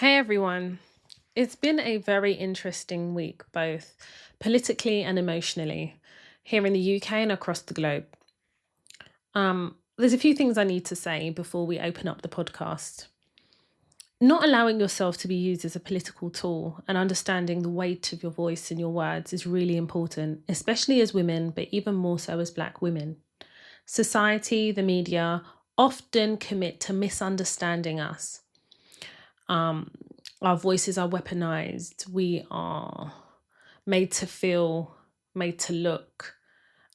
Hey everyone. It's been a very interesting week, both politically and emotionally, here in the UK and across the globe. There's a few things I need to say before we open up the podcast. Not allowing yourself to be used as a political tool and understanding the weight of your voice and your words is really important, especially as women, but even more so as Black women. Society, the media, often commit to misunderstanding us. Our voices are weaponized. We are made to feel, made to look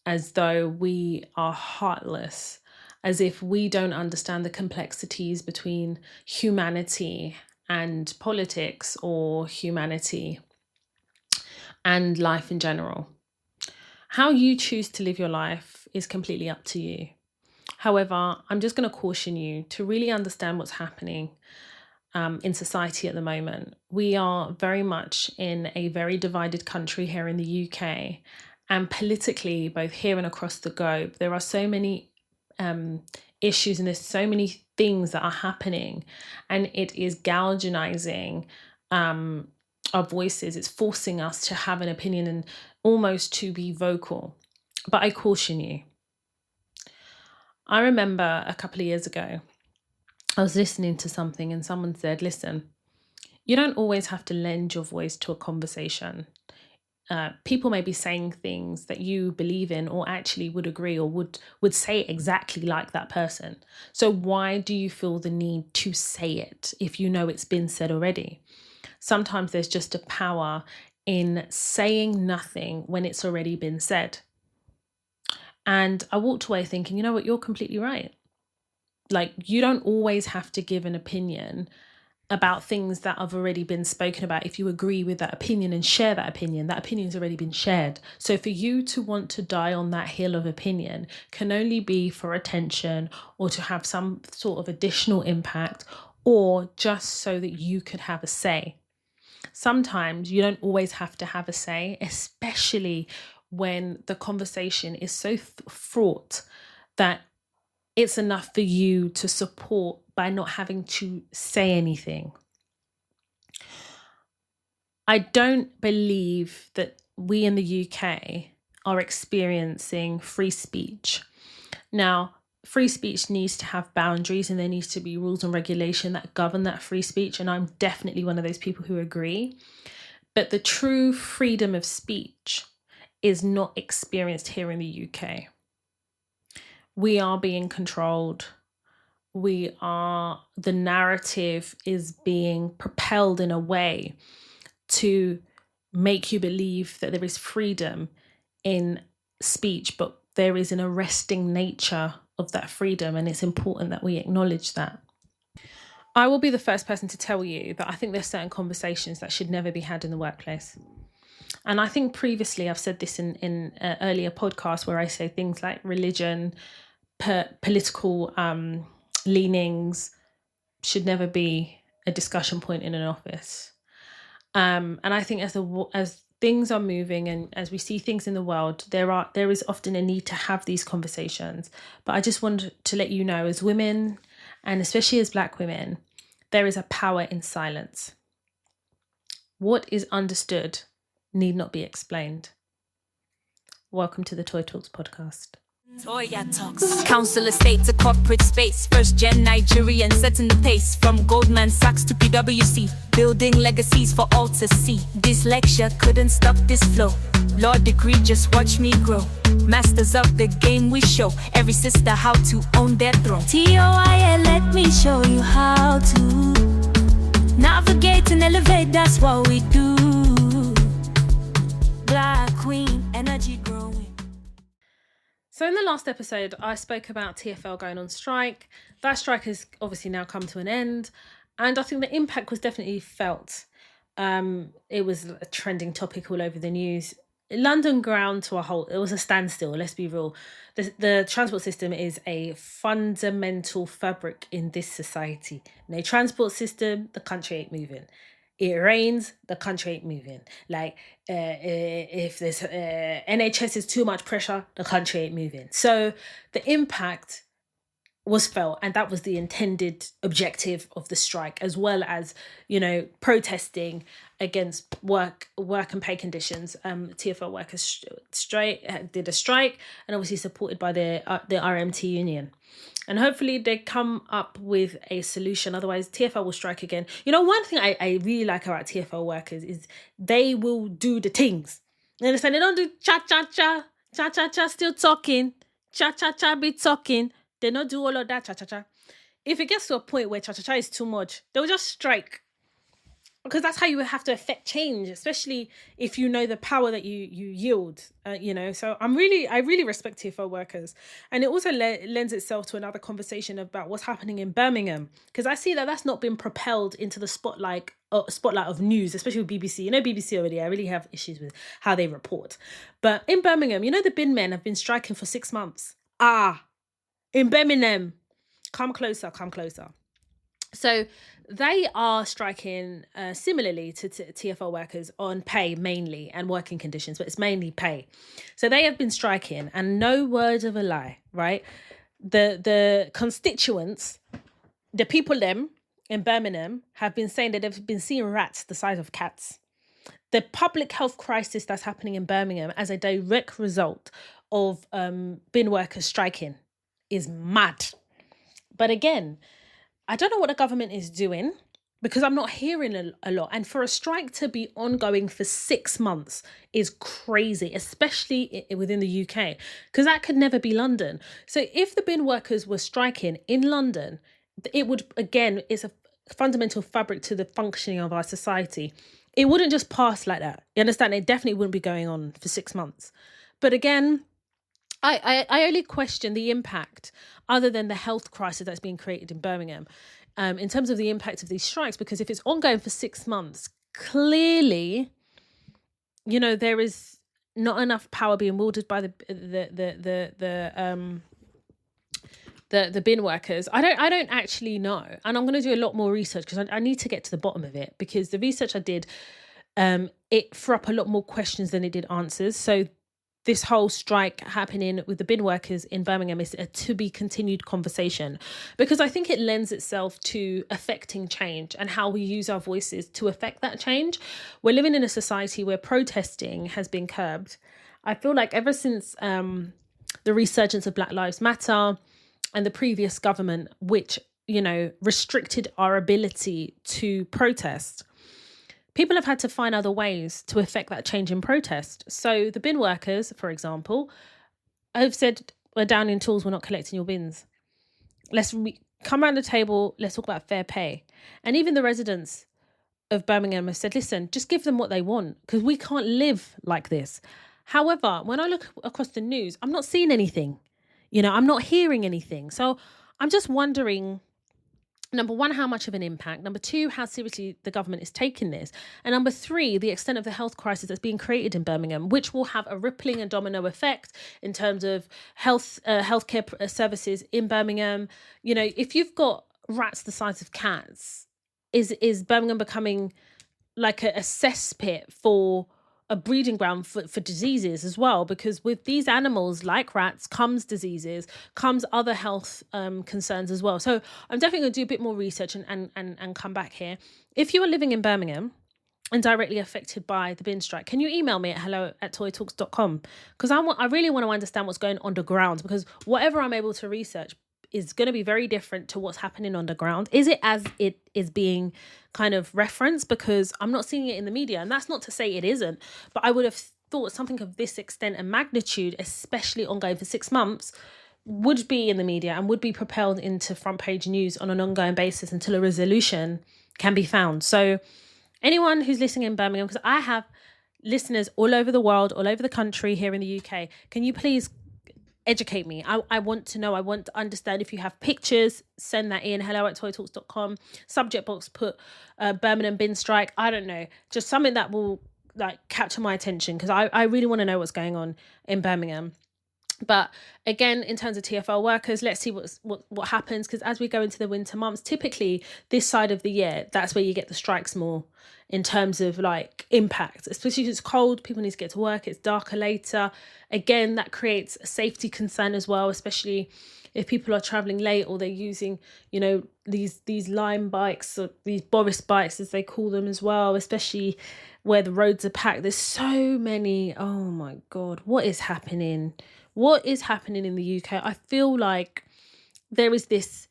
as though we are heartless, as if we don't understand the complexities between humanity and politics or humanity and life in general. How you choose to live your life is completely up to you. However, I'm just going to caution you to really understand what's happening in society at the moment. We are very much in a very divided country here in the UK, and politically, both here and across the globe, there are so many issues and there's so many things that are happening, and it is galvanizing our voices. It's forcing us to have an opinion and almost to be vocal. But I caution you. I remember a couple of years ago, I was listening to something and someone said, listen, you don't always have to lend your voice to a conversation. People may be saying things that you believe in or actually would agree or would say exactly like that person. So why do you feel the need to say it if you know it's been said already? Sometimes there's just a power in saying nothing when it's already been said. And I walked away thinking, you know what, you're completely right. Like, you don't always have to give an opinion about things that have already been spoken about. If you agree with that opinion and share that opinion's already been shared. So for you to want to die on that hill of opinion can only be for attention or to have some sort of additional impact or just so that you could have a say. Sometimes you don't always have to have a say, especially when the conversation is so fraught that it's enough for you to support by not having to say anything. I don't believe that we in the UK are experiencing free speech. Now, free speech needs to have boundaries and there needs to be rules and regulation that govern that free speech. And I'm definitely one of those people who agree. But the true freedom of speech is not experienced here in the UK. We are being controlled. The narrative is being propelled in a way to make you believe that there is freedom in speech, but there is an arresting nature of that freedom, and it's important that we acknowledge that. I will be the first person to tell you that I think there's certain conversations that should never be had in the workplace. And I think previously I've said this in earlier podcasts where I say things like religion, political leanings should never be a discussion point in an office. And I think as things are moving and as we see things in the world, there is often a need to have these conversations. But I just want to let you know, as women, and especially as Black women, there is a power in silence. What is understood need not be explained. Welcome to the Toy Talks podcast. Toya Talks. Council estate to corporate space. First gen Nigerian setting the pace. From Goldman Sachs to PwC. Building legacies for all to see. This lecture couldn't stop this flow. Law degree, just watch me grow. Masters of the game we show. Every sister how to own their throne. Toya, let me show you how to navigate and elevate, that's what we do. Black Queen, energy growing. So in the last episode, I spoke about TfL going on strike. That strike has obviously now come to an end. And I think the impact was definitely felt. It was a trending topic all over the news. London ground to a halt. It was a standstill, let's be real. The transport system is a fundamental fabric in this society. No transport system, the country ain't moving. It rains, the country ain't moving. Like, if there's NHS is too much pressure, the country ain't moving. So the impact was felt, and that was the intended objective of the strike, as well as, you know, protesting against work and pay conditions. TfL workers did a strike, and obviously supported by the RMT union, and hopefully they come up with a solution. Otherwise TfL will strike again. You know, one thing I really like about TfL workers is they will do the things. You understand? They don't do cha cha cha cha cha cha, still talking, cha cha cha, be talking. They don't do all of that cha-cha-cha. If it gets to a point where cha-cha-cha is too much, they'll just strike. Because that's how you have to affect change, especially if you know the power that you yield, you know. So I really respect TfL workers. And it also lends itself to another conversation about what's happening in Birmingham. Because I see that that's not been propelled into the spotlight of news, especially with BBC. You know, BBC already, I really have issues with how they report. But in Birmingham, you know, the bin men have been striking for 6 months. In Birmingham, come closer. So they are striking similarly to TfL workers on pay mainly and working conditions, but it's mainly pay. So they have been striking, and no word of a lie, right? The constituents, the people them in Birmingham have been saying that they've been seeing rats the size of cats. The public health crisis that's happening in Birmingham as a direct result of bin workers striking is mad. But again, I don't know what the government is doing, because I'm not hearing a lot. And for a strike to be ongoing for 6 months is crazy, especially within the UK, because that could never be London. So if the bin workers were striking in London, it would, again, it's a fundamental fabric to the functioning of our society. It wouldn't just pass like that. You understand? It definitely wouldn't be going on for 6 months. But again, I only question the impact, other than the health crisis that's being created in Birmingham, in terms of the impact of these strikes, because if it's ongoing for 6 months, clearly, you know, there is not enough power being wielded by the bin workers. I don't actually know, and I'm going to do a lot more research, because I need to get to the bottom of it, because the research I did, it threw up a lot more questions than it did answers. So this whole strike happening with the bin workers in Birmingham is a to be continued conversation, because I think it lends itself to affecting change and how we use our voices to affect that change. We're living in a society where protesting has been curbed. I feel like ever since the resurgence of Black Lives Matter and the previous government, which, you know, restricted our ability to protest, people have had to find other ways to affect that change in protest. So the bin workers, for example, have said, we're down in tools, we're not collecting your bins. Let's come around the table, let's talk about fair pay. And even the residents of Birmingham have said, listen, just give them what they want, because we can't live like this. However, when I look across the news, I'm not seeing anything. You know, I'm not hearing anything. So I'm just wondering, number one, how much of an impact? Number two, how seriously the government is taking this? And number three, the extent of the health crisis that's being created in Birmingham, which will have a rippling and domino effect in terms of healthcare services in Birmingham. You know, if you've got rats the size of cats, is Birmingham becoming like a cesspit for a breeding ground for diseases as well? Because with these animals like rats comes diseases, comes other health concerns as well. So I'm definitely going to do a bit more research and come back here. If you are living in Birmingham and directly affected by the bin strike, can you email me at hello@toyatalks.com? Because I really want to understand what's going on the ground, because whatever I'm able to research is going to be very different to what's happening on the ground. Is it as it is being kind of referenced? Because I'm not seeing it in the media, and that's not to say it isn't, but I would have thought something of this extent and magnitude, especially ongoing for 6 months, would be in the media and would be propelled into front page news on an ongoing basis until a resolution can be found. So anyone who's listening in Birmingham, because I have listeners all over the world, all over the country, here in the UK, can you please educate me? I want to know. I want to understand. If you have pictures, send that in. hello@toyatalks.com. Subject box, put Birmingham bin strike. I don't know. Just something that will like capture my attention, because I really want to know what's going on in Birmingham. But again, in terms of TfL workers, let's see what happens, because as we go into the winter months, typically this side of the year, that's where you get the strikes more in terms of like impact, especially if it's cold, people need to get to work, it's darker later. Again, that creates a safety concern as well, especially if people are traveling late, or they're using, these Lime bikes, or these Boris bikes as they call them as well, especially where the roads are packed. There's so many. Oh my God, what is happening? What is happening in the UK? I feel like there's this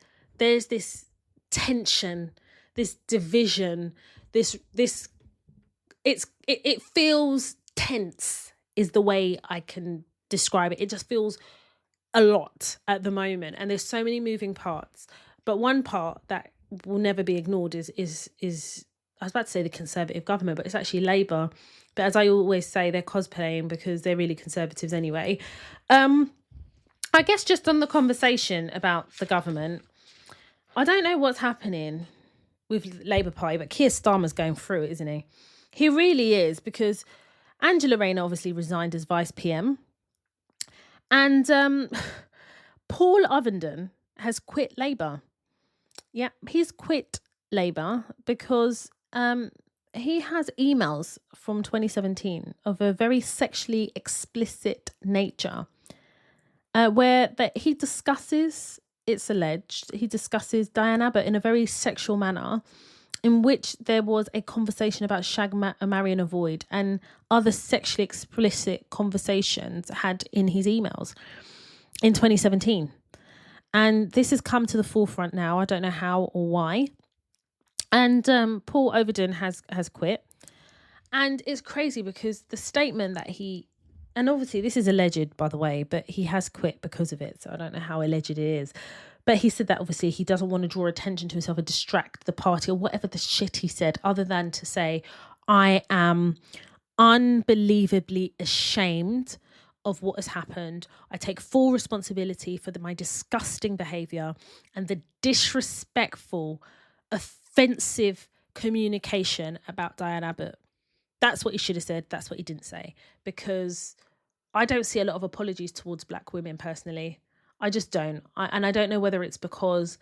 tension, this division, it feels tense is the way I can describe it. It just feels a lot at the moment, and there's so many moving parts. But one part that will never be ignored is I was about to say the Conservative government, but it's actually Labour. But as I always say, they're cosplaying because they're really Conservatives anyway. I guess just on the conversation about the government, I don't know what's happening with Labour Party, but Keir Starmer's going through it, isn't he? He really is, because Angela Rayner obviously resigned as Vice PM. And Paul Ovenden has quit Labour. Yeah, he's quit Labour because he has emails from 2017 of a very sexually explicit nature, where he discusses, it's alleged, he discusses Diane Abbott in a very sexual manner, in which there was a conversation about shag, marry and avoid, and other sexually explicit conversations had in his emails in 2017. And this has come to the forefront now. I don't know how or why. And Paul Ovenden has quit. And it's crazy because the statement that and obviously this is alleged, by the way, but he has quit because of it. So I don't know how alleged it is. But he said that obviously he doesn't want to draw attention to himself or distract the party or whatever the shit he said, other than to say, I am unbelievably ashamed of what has happened. I take full responsibility for my disgusting behaviour and the disrespectful, offensive communication about Diane Abbott. That's what he should have said. That's what he didn't say, because I don't see a lot of apologies towards black women personally. I just don't. And I don't know whether it's because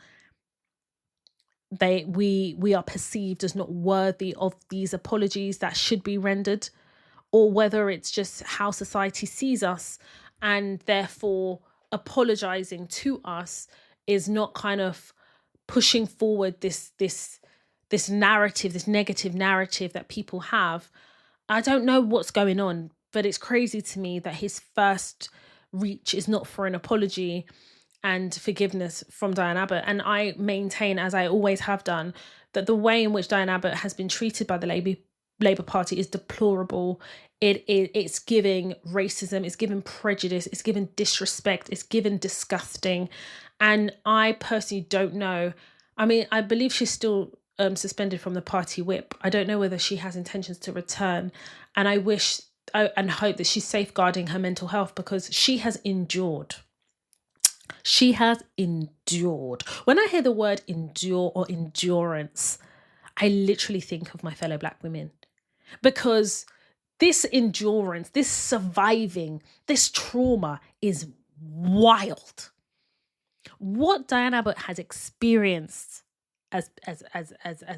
we are perceived as not worthy of these apologies that should be rendered, or whether it's just how society sees us, and therefore apologizing to us is not kind of pushing forward this narrative, this negative narrative that people have. I don't know what's going on, but it's crazy to me that his first reach is not for an apology and forgiveness from Diane Abbott. And I maintain, as I always have done, that the way in which Diane Abbott has been treated by the Labour Party is deplorable. It's giving racism, it's giving prejudice, it's giving disrespect, it's giving disgusting. And I personally don't know. I mean, I believe she's still suspended from the party whip. I don't know whether she has intentions to return. And I wish and hope that she's safeguarding her mental health, because she has endured. She has endured. When I hear the word endure or endurance, I literally think of my fellow black women, because this endurance, this surviving, this trauma is wild. What Diane Abbott has experienced as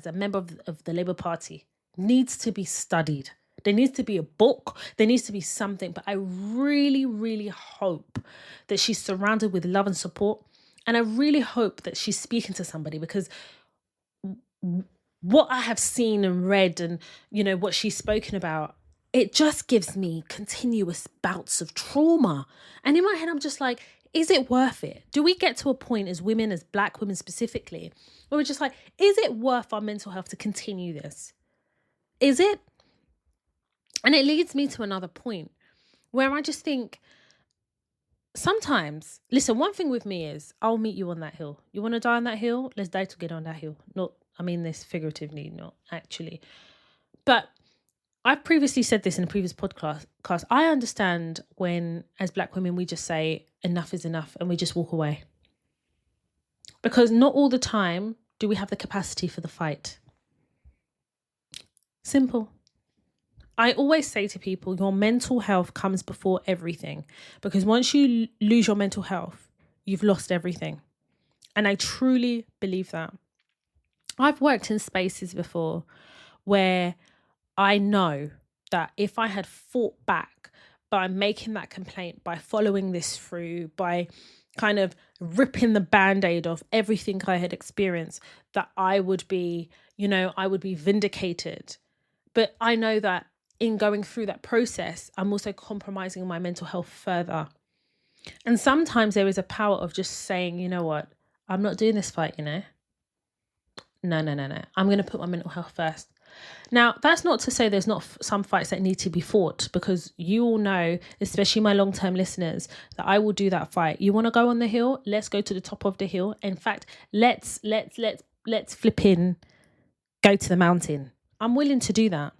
a member of the Labour Party needs to be studied. There needs to be a book. There needs to be something. But I really, really hope that she's surrounded with love and support. And I really hope that she's speaking to somebody, because what I have seen and read and, what she's spoken about, it just gives me continuous bouts of trauma. And in my head, I'm just like, is it worth it? Do we get to a point as women, as black women specifically, where we're just like, is it worth our mental health to continue this? Is it? And it leads me to another point where I just think sometimes, listen, one thing with me is I'll meet you on that hill. You want to die on that hill? Let's die together on that hill. Not, I mean this figuratively, not actually. But I've previously said this in a previous podcast. I understand when, as black women, we just say enough is enough and we just walk away. Because not all the time do we have the capacity for the fight. Simple. I always say to people, your mental health comes before everything, because once you lose your mental health, you've lost everything. And I truly believe that. I've worked in spaces before where I know that if I had fought back by making that complaint, by following this through, by kind of ripping the band-aid off everything I had experienced, that I would be, I would be vindicated. But I know that in going through that process, I'm also compromising my mental health further. And sometimes there is a power of just saying, you know what, I'm not doing this fight, No. I'm going to put my mental health first. Now, that's not to say there's not some fights that need to be fought, because you all know, especially my long-term listeners, that I will do that fight. You want to go on the hill? Let's go to the top of the hill. In fact, let's flip in, go to the mountain. I'm willing to do that.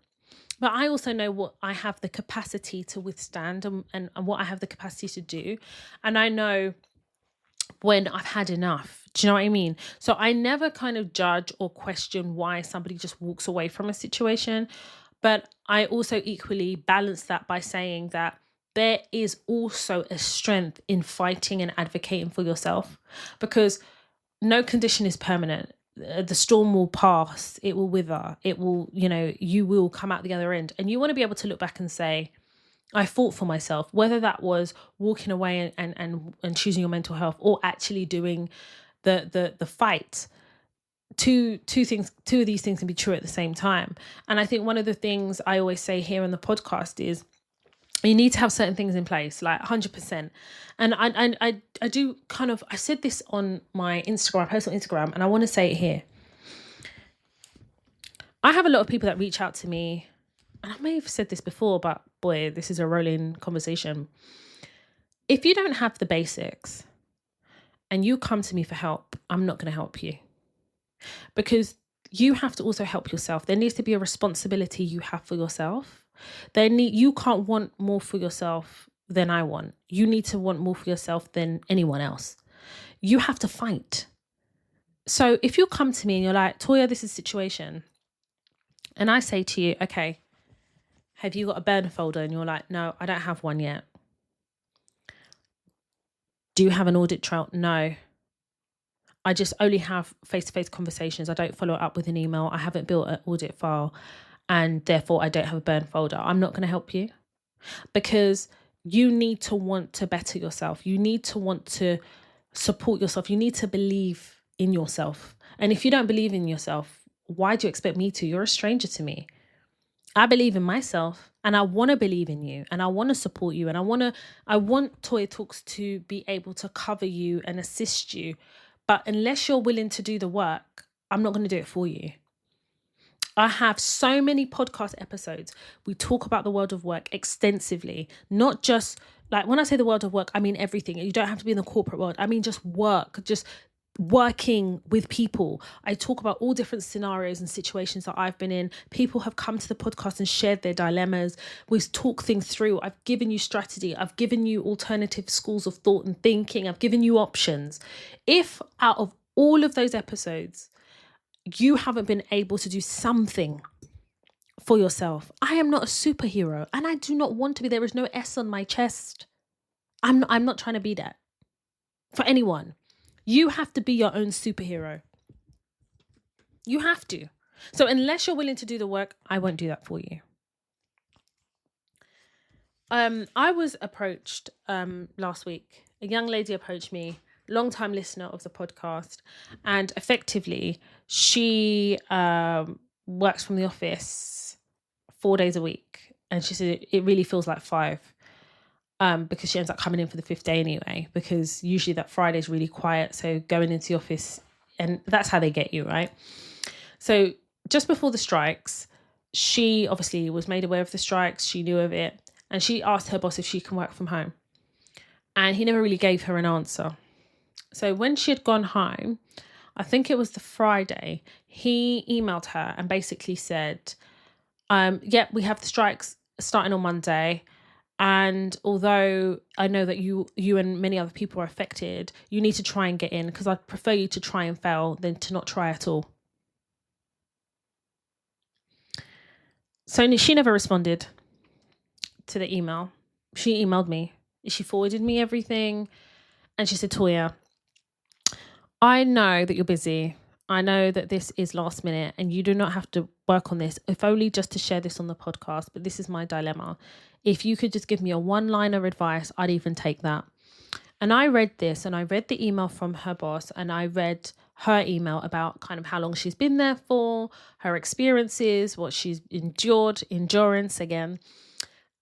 But I also know what I have the capacity to withstand and what I have the capacity to do. And I know when I've had enough. Do you know what I mean? So I never kind of judge or question why somebody just walks away from a situation. But I also equally balance that by saying that there is also a strength in fighting and advocating for yourself, because no condition is permanent. The storm will pass, it will wither, it will, you will come out the other end. And you want to be able to look back and say, I fought for myself, whether that was walking away and choosing your mental health, or actually doing the fight. Two of these things can be true at the same time. And I think one of the things I always say here on the podcast is, you need to have certain things in place, like 100%. And I do kind of, I said this on my Instagram, I post on Instagram, and I want to say it here. I have a lot of people that reach out to me, and I may have said this before, but boy, this is a rolling conversation. If you don't have the basics and you come to me for help, I'm not going to help you, because you have to also help yourself. There needs to be a responsibility you have for yourself. You can't want more for yourself than I want. You need to want more for yourself than anyone else. You have to fight. So if you come to me and you're like, Toya, this is a situation, and I say to you, okay, have you got a burner folder? And you're like, no, I don't have one yet. Do you have an audit trail? No. I just only have face-to-face conversations. I don't follow up with an email. I haven't built an audit file, and therefore I don't have a burn folder. I'm not going to help you, because you need to want to better yourself. You need to want to support yourself. You need to believe in yourself. And if you don't believe in yourself, why do you expect me to? You're a stranger to me. I believe in myself, and I want to believe in you, and I want to support you, and I want Toya Talks to be able to cover you and assist you. But unless you're willing to do the work, I'm not going to do it for you. I have so many podcast episodes. We talk about the world of work extensively, not just like, when I say the world of work, I mean everything. You don't have to be in the corporate world. I mean just work, just working with people. I talk about all different scenarios and situations that I've been in. People have come to the podcast and shared their dilemmas. We've talked things through. I've given you strategy. I've given you alternative schools of thought and thinking. I've given you options. If out of all of those episodes, you haven't been able to do something for yourself, I am not a superhero, and I do not want to be. There is no S on my chest. I'm not trying to be that for anyone. You have to be your own superhero. You have to. So unless you're willing to do the work, I won't do that for you. I was approached last week. A young lady approached me, long-time listener of the podcast, and effectively she works from the office 4 days a week, and she said it really feels like 5. Because she ends up coming in for the 5th day anyway, because usually that Friday is really quiet. So going into the office, and that's how they get you, right? So just before the strikes, she obviously was made aware of the strikes. She knew of it, and she asked her boss if she can work from home. And he never really gave her an answer. So when she had gone home, I think it was the Friday, he emailed her and basically said, yep, we have the strikes starting on Monday. And although I know that you and many other people are affected, you need to try and get in, because I'd prefer you to try and fail than to not try at all. So she never responded to the email. She emailed me. She forwarded me everything. And she said, Toya, I know that you're busy. I know that this is last minute and you do not have to work on this, if only just to share this on the podcast. But this is my dilemma. If you could just give me a one-liner advice, I'd even take that. And I read this, and I read the email from her boss, and I read her email about kind of how long she's been there for, her experiences, what she's endured, endurance again.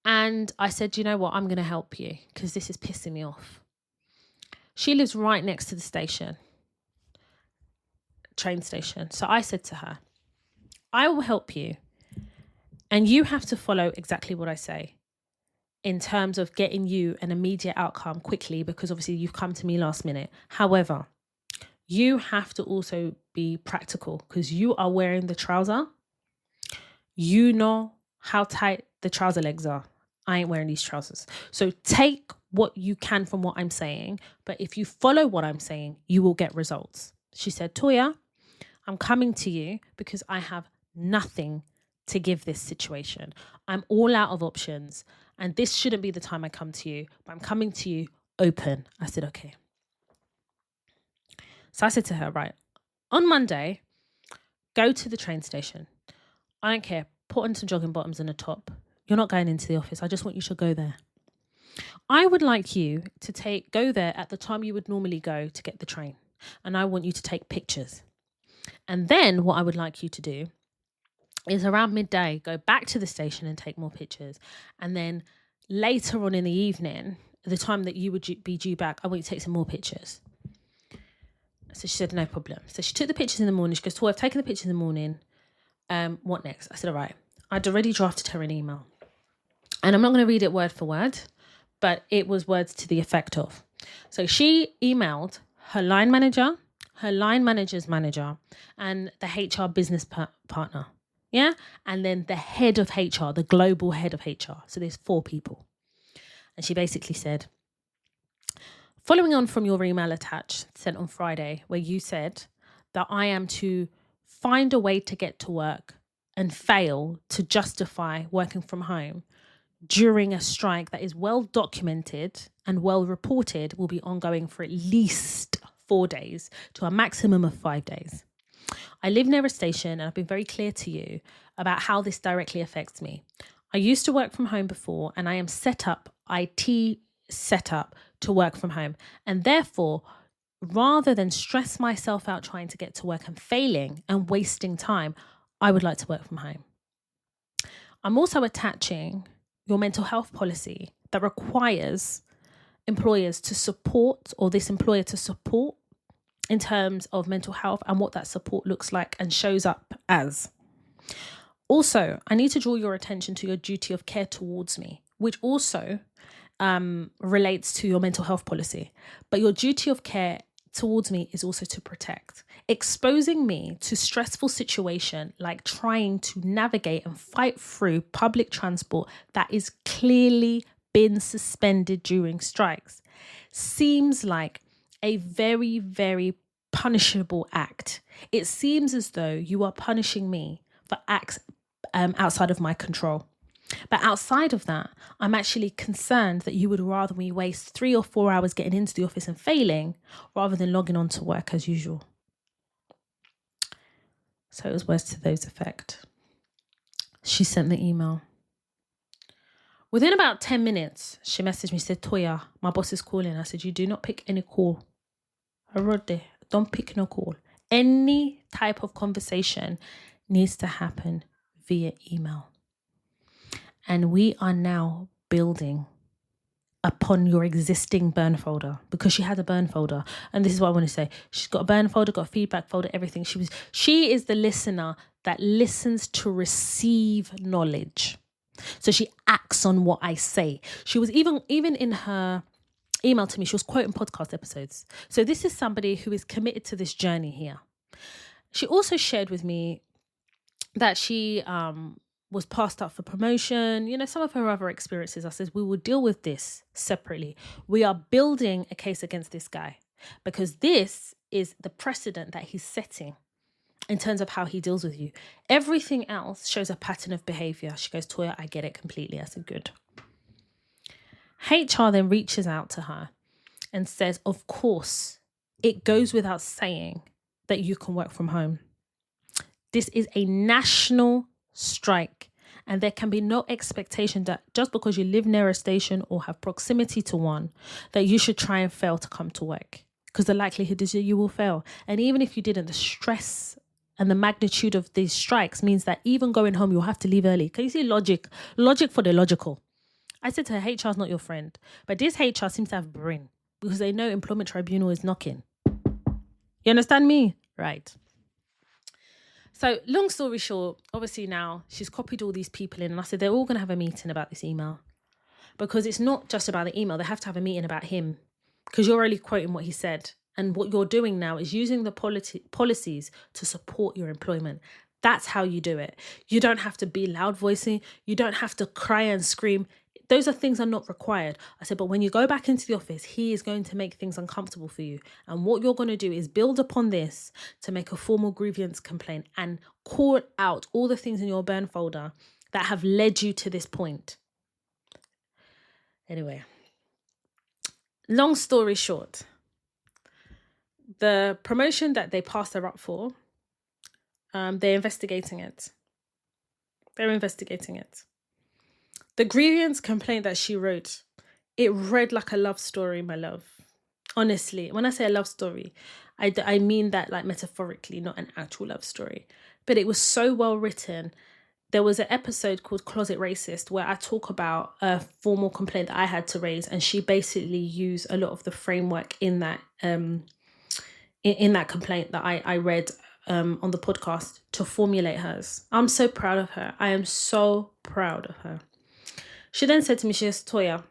And I said, you know what, I'm going to help you because this is pissing me off. She lives right next to the station, train station. So I said to her, I will help you. And you have to follow exactly what I say in terms of getting you an immediate outcome quickly, because obviously you've come to me last minute. However, you have to also be practical because you are wearing the trouser. You know how tight the trouser legs are. I ain't wearing these trousers. So take what you can from what I'm saying. But if you follow what I'm saying, you will get results. She said, Toya, I'm coming to you because I have nothing to give this situation. I'm all out of options. And this shouldn't be the time I come to you. But I'm coming to you open. I said, okay. So I said to her, right, on Monday, go to the train station. I don't care. Put on some jogging bottoms and a top. You're not going into the office. I just want you to go there. I would like you to go there at the time you would normally go to get the train. And I want you to take pictures. And then what I would like you to do is around midday, go back to the station and take more pictures. And then later on in the evening, the time that you would be due back, I want you to take some more pictures. So she said, no problem. So she took the pictures in the morning. She goes, I've taken the pictures in the morning. What next? I said, all right. I'd already drafted her an email. And I'm not going to read it word for word, but it was words to the effect of. So she emailed her line manager, her line manager's manager, and the HR business partner. Yeah. And then the head of HR, the global head of HR. So there's 4 people. And she basically said, following on from your email attached sent on Friday, where you said that I am to find a way to get to work and fail to justify working from home during a strike that is well documented and well reported will be ongoing for at least 4 days to a maximum of 5 days. I live near a station and I've been very clear to you about how this directly affects me. I used to work from home before and I am IT set up to work from home. And therefore, rather than stress myself out trying to get to work and failing and wasting time, I would like to work from home. I'm also attaching your mental health policy that requires employers to support, or this employer to support in terms of mental health and what that support looks like and shows up as. Also, I need to draw your attention to your duty of care towards me, which also relates to your mental health policy. But your duty of care towards me is also to protect. Exposing me to stressful situation like trying to navigate and fight through public transport that is clearly been suspended during strikes seems like a very, very punishable act. It seems as though you are punishing me for acts outside of my control. But outside of that, I'm actually concerned that you would rather me waste 3 or 4 hours getting into the office and failing rather than logging on to work as usual. So it was words to those effect. She sent the email. Within about 10 minutes, she messaged me, said, Toya, my boss is calling. I said, you do not pick any call. I wrote there, don't pick no call. Any type of conversation needs to happen via email. And we are now building upon your existing burn folder, because she had a burn folder. And this is what I want to say. She's got a burn folder, got a feedback folder, everything. She is the listener that listens to receive knowledge. So she acts on what I say. She was even in her email to me, she was quoting podcast episodes. So this is somebody who is committed to this journey here. She also shared with me that she was passed up for promotion, some of her other experiences. I said, we will deal with this separately. We are building a case against this guy because this is the precedent that he's setting in terms of how he deals with you. Everything else shows a pattern of behavior. She goes, Toya, I get it completely. I said, good. HR then reaches out to her and says, of course, it goes without saying that you can work from home. This is a national strike And there can be no expectation that just because you live near a station or have proximity to one, that you should try and fail to come to work. Because the likelihood is that you will fail. And even if you didn't, the stress and the magnitude of these strikes means that even going home, you'll have to leave early. Can you see logic? Logic for the logical. I said to her, HR is not your friend. But this HR seems to have brain because they know employment tribunal is knocking. You understand me? Right. So long story short, obviously now she's copied all these people in, and I said they're all going to have a meeting about this email, because it's not just about the email. They have to have a meeting about him, because you're only quoting what he said. And what you're doing now is using the policies to support your employment. That's how you do it. You don't have to be loud voicing. You don't have to cry and scream. Those are things are not required. I said, but when you go back into the office, he is going to make things uncomfortable for you. And what you're going to do is build upon this to make a formal grievance complaint and call out all the things in your burn folder that have led you to this point. Anyway, long story short, the promotion that they passed her up for, they're investigating it. They're investigating it. The grievance complaint that she wrote, it read like a love story, my love. Honestly, when I say a love story, I mean that like metaphorically, not an actual love story. But it was so well written. There was an episode called Closet Racist where I talk about a formal complaint that I had to raise, and she basically used a lot of the framework in that in that complaint that I read on the podcast to formulate hers. I'm so proud of her. I am so proud of her. She then said to me, she says, Toya,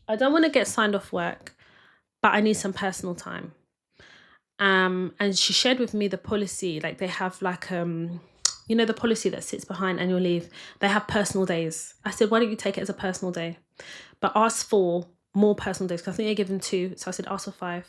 I don't want to get signed off work, but I need some personal time. And she shared with me the policy, like they have like, the policy that sits behind annual leave. They have personal days. I said, why don't you take it as a personal day? But ask for more personal days, because I think they give them 2. So I said, ask for 5.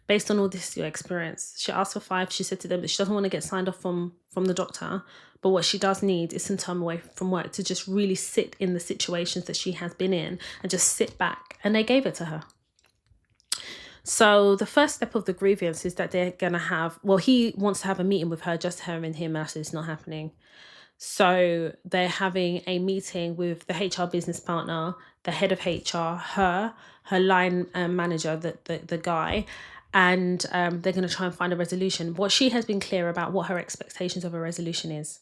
Based on all this, your experience. She asked for 5. She said to them that she doesn't want to get signed off from the doctor. But what she does need is some time away from work to just really sit in the situations that she has been in and just sit back. And they gave it to her. So the first step of the grievance is that they're going to have, he wants to have a meeting with her, just her and him. And I said, it's not happening. So they're having a meeting with the HR business partner, the head of HR, her line manager, the guy, and they're going to try and find a resolution. What she has been clear about what her expectations of a resolution is.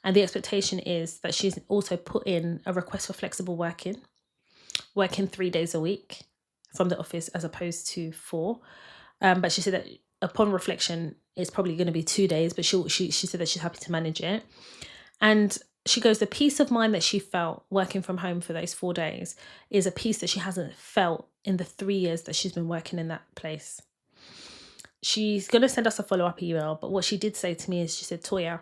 And the expectation is that she's also put in a request for flexible working 3 days a week from the office as opposed to 4. But she said that upon reflection, it's probably going to be 2 days, but she said that she's happy to manage it. And she goes, the peace of mind that she felt working from home for those 4 days is a peace that she hasn't felt in the 3 years that she's been working in that place. She's going to send us a follow-up email, but what she did say to me is, she said, Toya,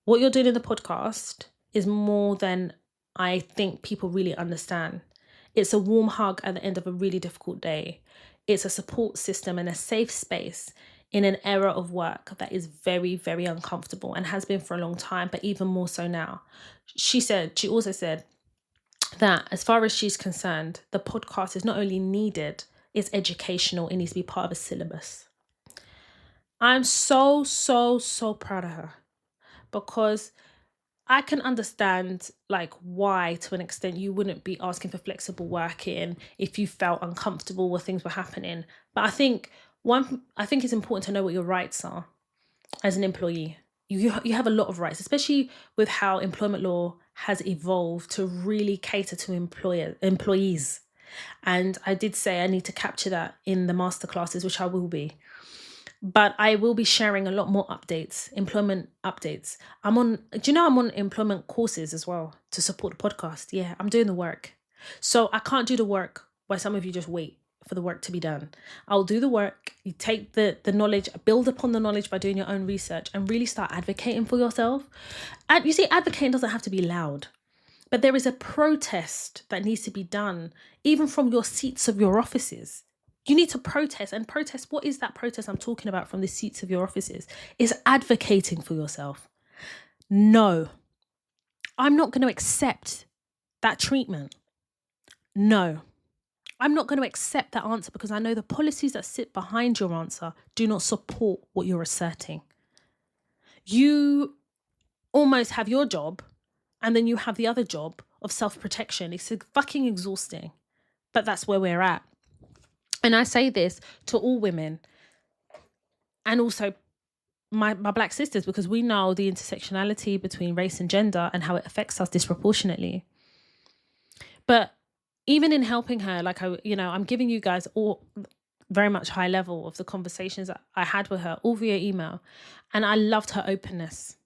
what you're doing in the podcast is more than I think people really understand. It's a warm hug at the end of a really difficult day. It's a support system and a safe space in an era of work that is very, very uncomfortable and has been for a long time, but even more so now. She also said that as far as she's concerned, the podcast is not only needed, it's educational. It needs to be part of a syllabus. I'm so, so, so proud of her, because I can understand like why to an extent you wouldn't be asking for flexible working if you felt uncomfortable or things were happening. But I think it's important to know what your rights are as an employee. You have a lot of rights, especially with how employment law has evolved to really cater to employees. And I did say I need to capture that in the masterclasses, which I will be. But I will be sharing a lot more updates, employment updates. I'm on employment courses as well to support the podcast. Yeah, I'm doing the work. So I can't do the work while some of you just wait for the work to be done. I'll do the work. You take the knowledge, build upon the knowledge by doing your own research and really start advocating for yourself. And you see, advocating doesn't have to be loud. But there is a protest that needs to be done, even from your seats of your offices. You need to protest. And protest, what is that protest I'm talking about from the seats of your offices? Is advocating for yourself. No, I'm not going to accept that treatment. No, I'm not going to accept that answer, because I know the policies that sit behind your answer do not support what you're asserting. You almost have your job and then you have the other job of self-protection. It's fucking exhausting, but that's where we're at. And I say this to all women and also my black sisters, because we know the intersectionality between race and gender and how it affects us disproportionately. But even in helping her, like, I'm giving you guys all very much high level of the conversations that I had with her, all via email. And I loved her openness.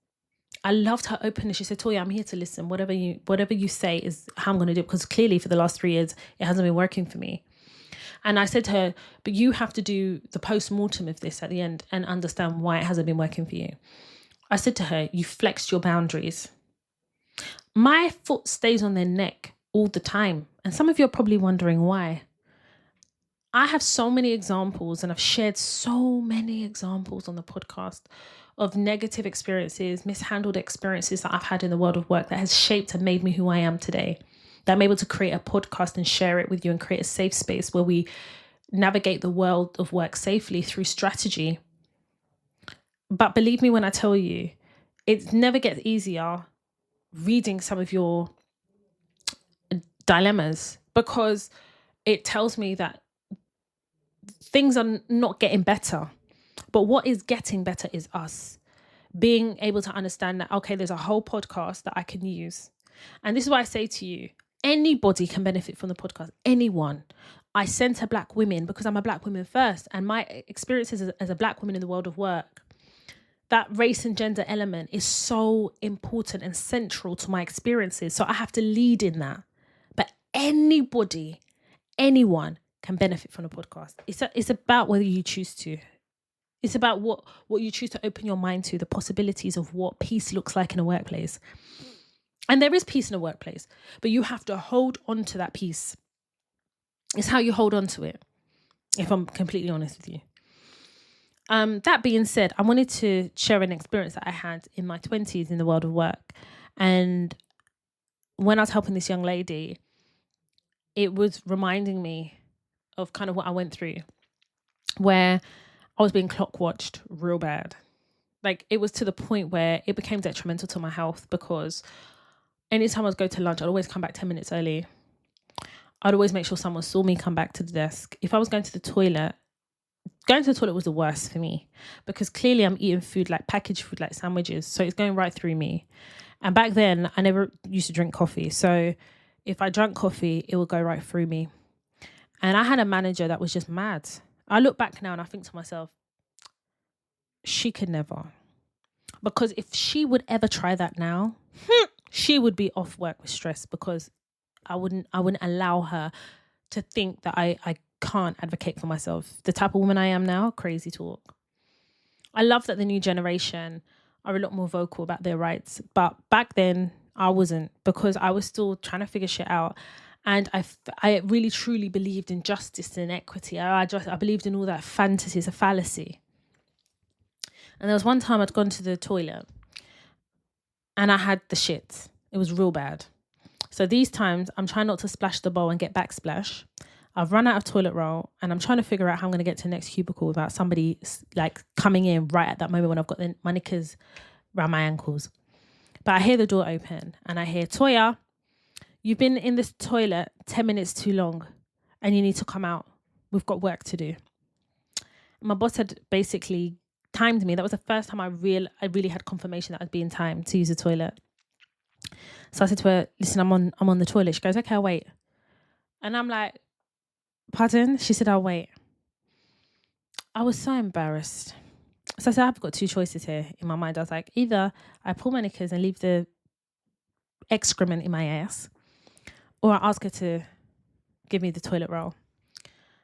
She said, Toya, I'm here to listen. Whatever you say is how I'm going to do it, because clearly for the last 3 years, it hasn't been working for me. And I said to her, but you have to do the post-mortem of this at the end and understand why it hasn't been working for you. I said to her, you flexed your boundaries. My foot stays on their neck all the time. And some of you are probably wondering why. I have so many examples, and I've shared so many examples on the podcast of negative experiences, mishandled experiences that I've had in the world of work that has shaped and made me who I am today. That I'm able to create a podcast and share it with you and create a safe space where we navigate the world of work safely through strategy. But believe me when I tell you, it never gets easier reading some of your dilemmas, because it tells me that things are not getting better. But what is getting better is us being able to understand that, okay, there's a whole podcast that I can use. And this is why I say to you, anybody can benefit from the podcast. Anyone. I center Black women because I'm a Black woman first. And my experiences as a Black woman in the world of work, that race and gender element is so important and central to my experiences. So I have to lead in that. But anybody, anyone can benefit from the podcast. It's about whether you choose to. It's about what you choose to open your mind to, the possibilities of what peace looks like in a workplace. And there is peace in a workplace, but you have to hold on to that peace. It's how you hold on to it, if I'm completely honest with you. That being said, I wanted to share an experience that I had in my 20s in the world of work. And when I was helping this young lady, it was reminding me of kind of what I went through, where I was being clock watched real bad. Like, it was to the point where it became detrimental to my health, because anytime I was go to lunch, I'd always come back 10 minutes early. I'd always make sure someone saw me come back to the desk. If I was going to the toilet was the worst for me, because clearly I'm eating food, like packaged food, like sandwiches. So it's going right through me. And back then, I never used to drink coffee. So if I drank coffee, it would go right through me. And I had a manager that was just mad. I look back now and I think to myself, she could never. Because if she would ever try that now, she would be off work with stress, because I wouldn't allow her to think that I can't advocate for myself. The type of woman I am now, crazy talk. I love that the new generation are a lot more vocal about their rights. But back then, I wasn't, because I was still trying to figure shit out. And I really, truly believed in justice and equity. I believed in all that fantasy. It's a fallacy. And there was one time I'd gone to the toilet and I had the shit. It was real bad. So these times I'm trying not to splash the bowl and get backsplash. I've run out of toilet roll and I'm trying to figure out how I'm going to get to the next cubicle without somebody like coming in right at that moment when I've got my knickers around my ankles. But I hear the door open and I hear, Toya, you've been in this toilet 10 minutes too long and you need to come out. We've got work to do. My boss had basically timed me. That was the first time I really had confirmation that I was being timed to use the toilet. So I said to her, listen, I'm on the toilet. She goes, okay, I'll wait. And I'm like, pardon? She said, I'll wait. I was so embarrassed. So I said, I've got two choices here in my mind. I was like, either I pull my knickers and leave the excrement in my ass, or I ask her to give me the toilet roll.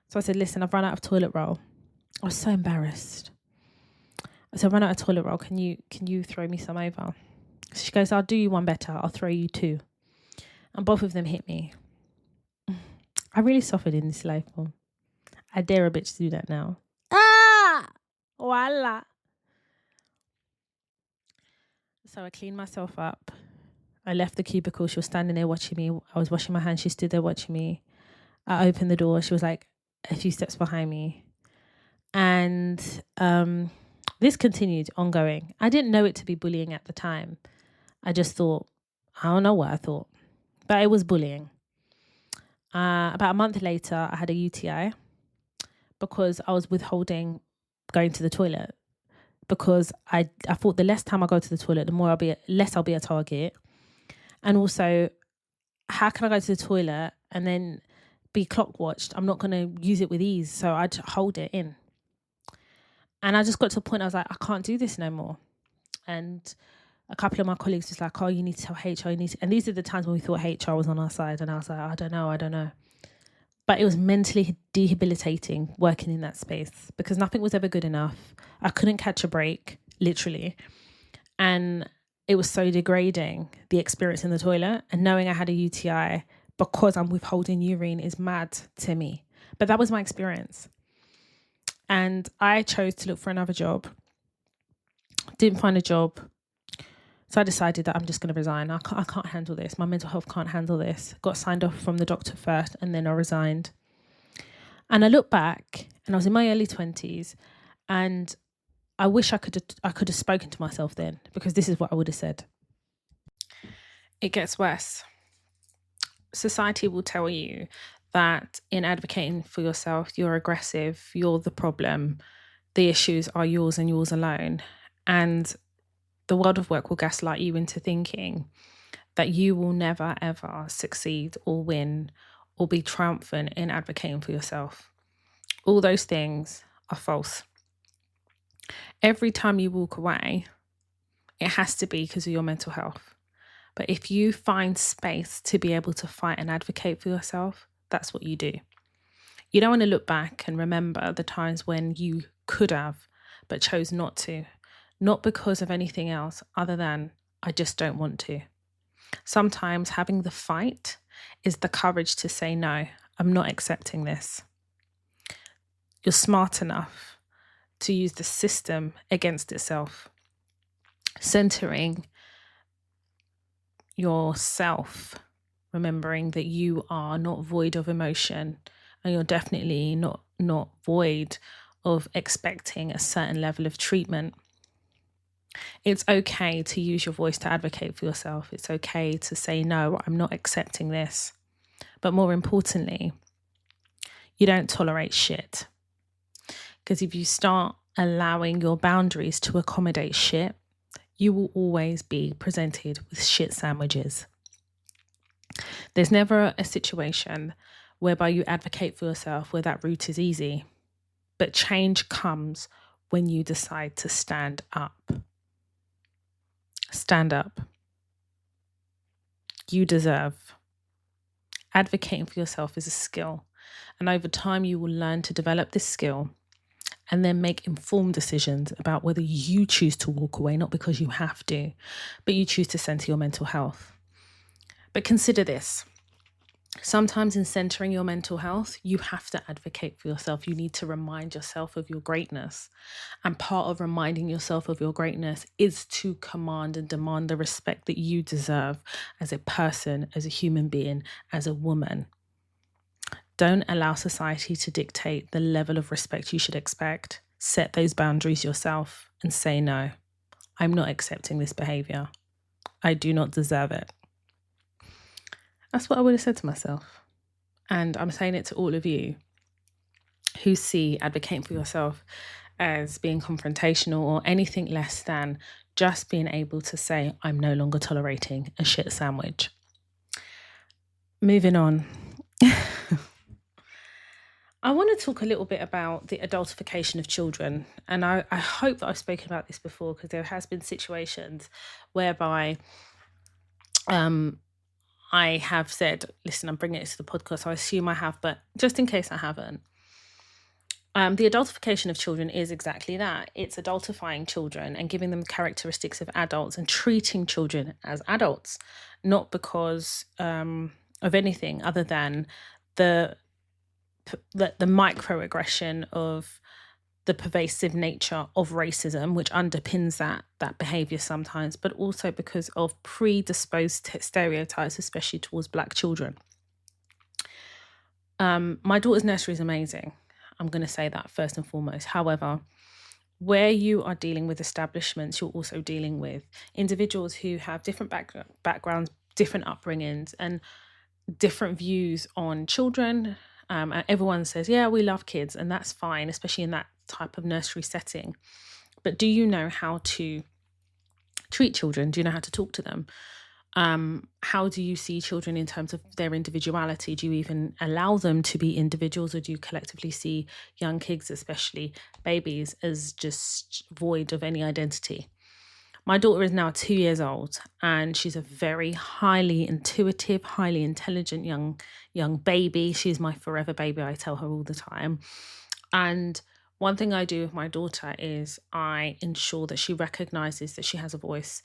So I said, listen, I've run out of toilet roll. I was so embarrassed. I said, run out of toilet roll. Can you throw me some over? She goes, I'll do you one better. I'll throw you two. And both of them hit me. I really suffered in this life. I dare a bitch to do that now. Voila. So I cleaned myself up. I left the cubicle. She was standing there watching me. I was washing my hands. She stood there watching me. I opened the door. She was like a few steps behind me. And this continued ongoing. I didn't know it to be bullying at the time. I just thought, I don't know what I thought, but it was bullying. About a month later, I had a UTI because I was withholding going to the toilet, because I thought the less time I go to the toilet, the more less I'll be a target. And also, how can I go to the toilet and then be clock watched? I'm not going to use it with ease, so I'd hold it in. And I just got to a point I was like, I can't do this no more. And a couple of my colleagues was like, oh, you need to tell HR, and these are the times when we thought HR was on our side, and I was like, I don't know. But it was mentally debilitating working in that space because nothing was ever good enough. I couldn't catch a break, literally. And it was so degrading, the experience in the toilet. And knowing I had a UTI because I'm withholding urine is mad to me. But that was my experience. And I chose to look for another job. Didn't find a job. So I decided that I'm just going to resign. I can't handle this. My mental health can't handle this. Got signed off from the doctor first and then I resigned. And I look back and I was in my early 20s and I wish I could have spoken to myself then, because this is what I would have said. It gets worse. Society will tell you that in advocating for yourself, you're aggressive, you're the problem, the issues are yours and yours alone. And the world of work will gaslight you into thinking that you will never, ever succeed or win or be triumphant in advocating for yourself. All those things are false. Every time you walk away, it has to be because of your mental health. But if you find space to be able to fight and advocate for yourself, that's what you do. You don't want to look back and remember the times when you could have, but chose not to. Not because of anything else other than I just don't want to. Sometimes having the fight is the courage to say, no, I'm not accepting this. You're smart enough to use the system against itself. Centering yourself, remembering that you are not void of emotion and you're definitely not void of expecting a certain level of treatment. It's okay to use your voice to advocate for yourself. It's okay to say, no, I'm not accepting this. But more importantly, you don't tolerate shit. Because if you start allowing your boundaries to accommodate shit, you will always be presented with shit sandwiches. There's never a situation whereby you advocate for yourself where that route is easy. But change comes when you decide to stand up. Stand up. You deserve. Advocating for yourself is a skill. And over time, you will learn to develop this skill and then make informed decisions about whether you choose to walk away, not because you have to, but you choose to center your mental health. But consider this. Sometimes in centering your mental health, you have to advocate for yourself. You need to remind yourself of your greatness. And part of reminding yourself of your greatness is to command and demand the respect that you deserve as a person, as a human being, as a woman. Don't allow society to dictate the level of respect you should expect. Set those boundaries yourself and say, no, I'm not accepting this behavior. I do not deserve it. That's what I would have said to myself. And I'm saying it to all of you who see advocating for yourself as being confrontational or anything less than just being able to say, I'm no longer tolerating a shit sandwich. Moving on. I want to talk a little bit about the adultification of children. And I hope that I've spoken about this before, because there has been situations whereby I have said, listen, I'm bringing it to the podcast, so I assume I have, but just in case I haven't. The adultification of children is exactly that. It's adultifying children and giving them characteristics of adults and treating children as adults, not because of anything other than the microaggression of the pervasive nature of racism, which underpins that behaviour sometimes, but also because of predisposed stereotypes, especially towards Black children. My daughter's nursery is amazing. I'm going to say that first and foremost. However, where you are dealing with establishments, you're also dealing with individuals who have different backgrounds, different upbringings, and different views on children. And everyone says, yeah, we love kids, and that's fine, especially in that type of nursery setting. But do you know how to treat children? Do you know how to talk to them? How do you see children in terms of their individuality? Do you even allow them to be individuals, or do you collectively see young kids, especially babies, as just void of any identity? My daughter is now 2 years old, and she's a very highly intuitive, highly intelligent young baby. She's my forever baby, I tell her all the time. And one thing I do with my daughter is I ensure that she recognizes that she has a voice,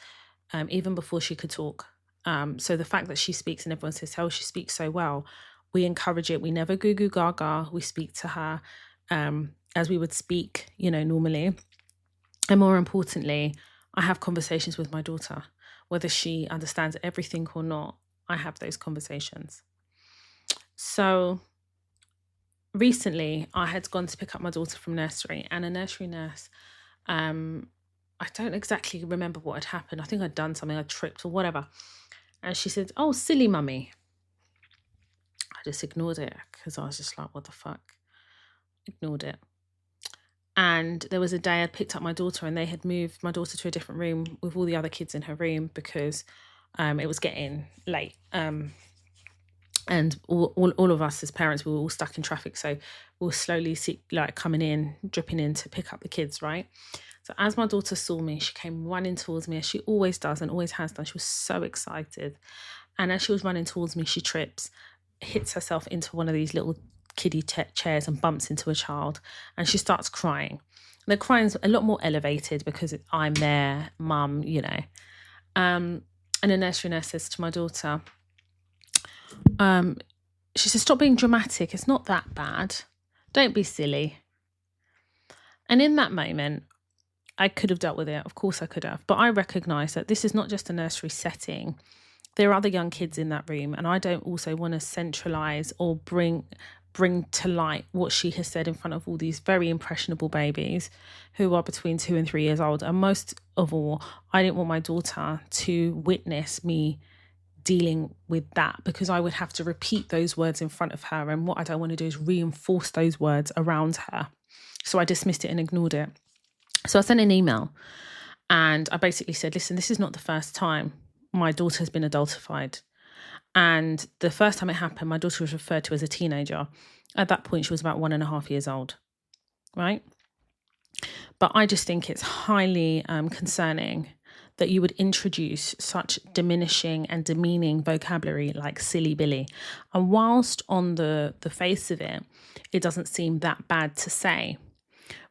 even before she could talk. So the fact that she speaks and everyone says, oh, she speaks so well, we encourage it. We never goo goo gaga. We speak to her as we would speak, normally. And more importantly, I have conversations with my daughter. Whether she understands everything or not, I have those conversations. So recently, I had gone to pick up my daughter from nursery, and a nursery nurse, I don't exactly remember what had happened. I think I'd done something, I tripped or whatever. And she said, oh, silly mummy. I just ignored it because I was just like, what the fuck? Ignored it. And there was a day I'd picked up my daughter, and they had moved my daughter to a different room with all the other kids in her room because it was getting late. And all of us as parents, we were all stuck in traffic. So we were slowly dripping in to pick up the kids, right? So as my daughter saw me, she came running towards me, as she always does and always has done. She was so excited. And as she was running towards me, she trips, hits herself into one of these little kiddie chairs and bumps into a child. And she starts crying. The crying's a lot more elevated because I'm there, mum, And the nursery nurse says to my daughter, she says, stop being dramatic. It's not that bad. Don't be silly. And in that moment, I could have dealt with it. Of course I could have. But I recognise that this is not just a nursery setting. There are other young kids in that room. And I don't also want to centralise or bring to light what she has said in front of all these very impressionable babies who are between 2 and 3 years old. And most of all, I didn't want my daughter to witness me dealing with that, because I would have to repeat those words in front of her. And what I don't want to do is reinforce those words around her. So I dismissed it and ignored it. So I sent an email and I basically said, listen, this is not the first time my daughter has been adultified. And the first time it happened, my daughter was referred to as a teenager. At that point, she was about 1.5 years old, right? But I just think it's highly concerning that you would introduce such diminishing and demeaning vocabulary like silly Billy. And whilst on the face of it, it doesn't seem that bad to say,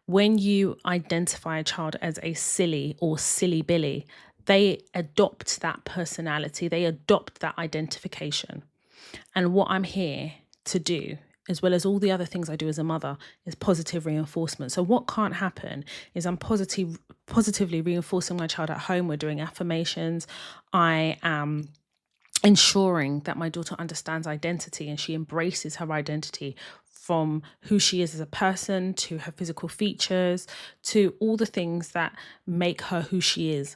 when you identify a child as a silly or silly Billy, they adopt that personality, they adopt that identification. And what I'm here to do, as well as all the other things I do as a mother, is positive reinforcement. So what can't happen is I'm positively reinforcing my child at home. We're doing affirmations. I am ensuring that my daughter understands identity and she embraces her identity, from who she is as a person to her physical features to all the things that make her who she is.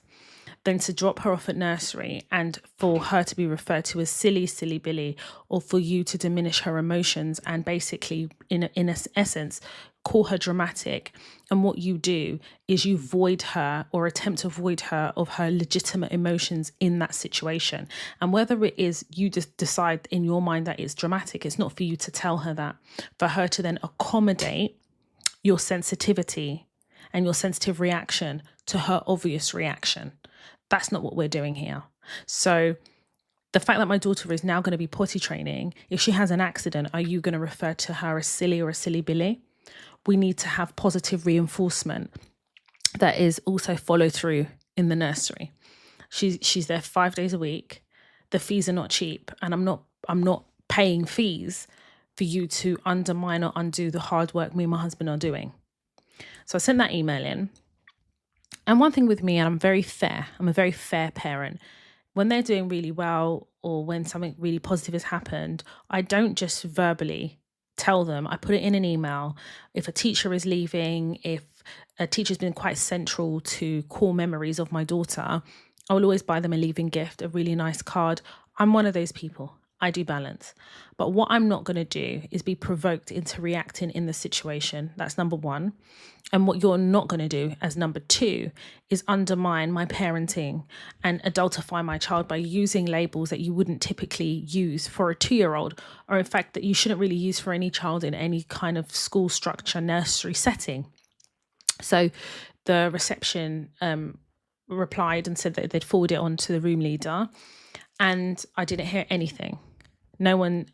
Then to drop her off at nursery and for her to be referred to as silly Billy, or for you to diminish her emotions and basically, in essence, call her dramatic. And what you do is you void her, or attempt to void her of her legitimate emotions in that situation. And whether it is you just decide in your mind that it's dramatic, it's not for you to tell her that. For her to then accommodate your sensitivity and your sensitive reaction to her obvious reaction. That's not what we're doing here. So the fact that my daughter is now going to be potty training, if she has an accident, are you going to refer to her as silly or a silly Billy? We need to have positive reinforcement that is also follow through in the nursery. She's there 5 days a week. The fees are not cheap, and I'm not paying fees for you to undermine or undo the hard work me and my husband are doing. So I sent that email in. And one thing with me, and I'm a very fair parent. When they're doing really well, or when something really positive has happened, I don't just verbally tell them. I put it in an email. If a teacher is leaving, if a teacher's been quite central to core memories of my daughter, I will always buy them a leaving gift, a really nice card. I'm one of those people. I do balance. But what I'm not going to do is be provoked into reacting in the situation. That's number one. And what you're not going to do as number two is undermine my parenting and adultify my child by using labels that you wouldn't typically use for a 2-year-old, or in fact that you shouldn't really use for any child in any kind of school structure, nursery setting. So the reception replied and said that they'd forward it on to the room leader, and I didn't hear anything. No one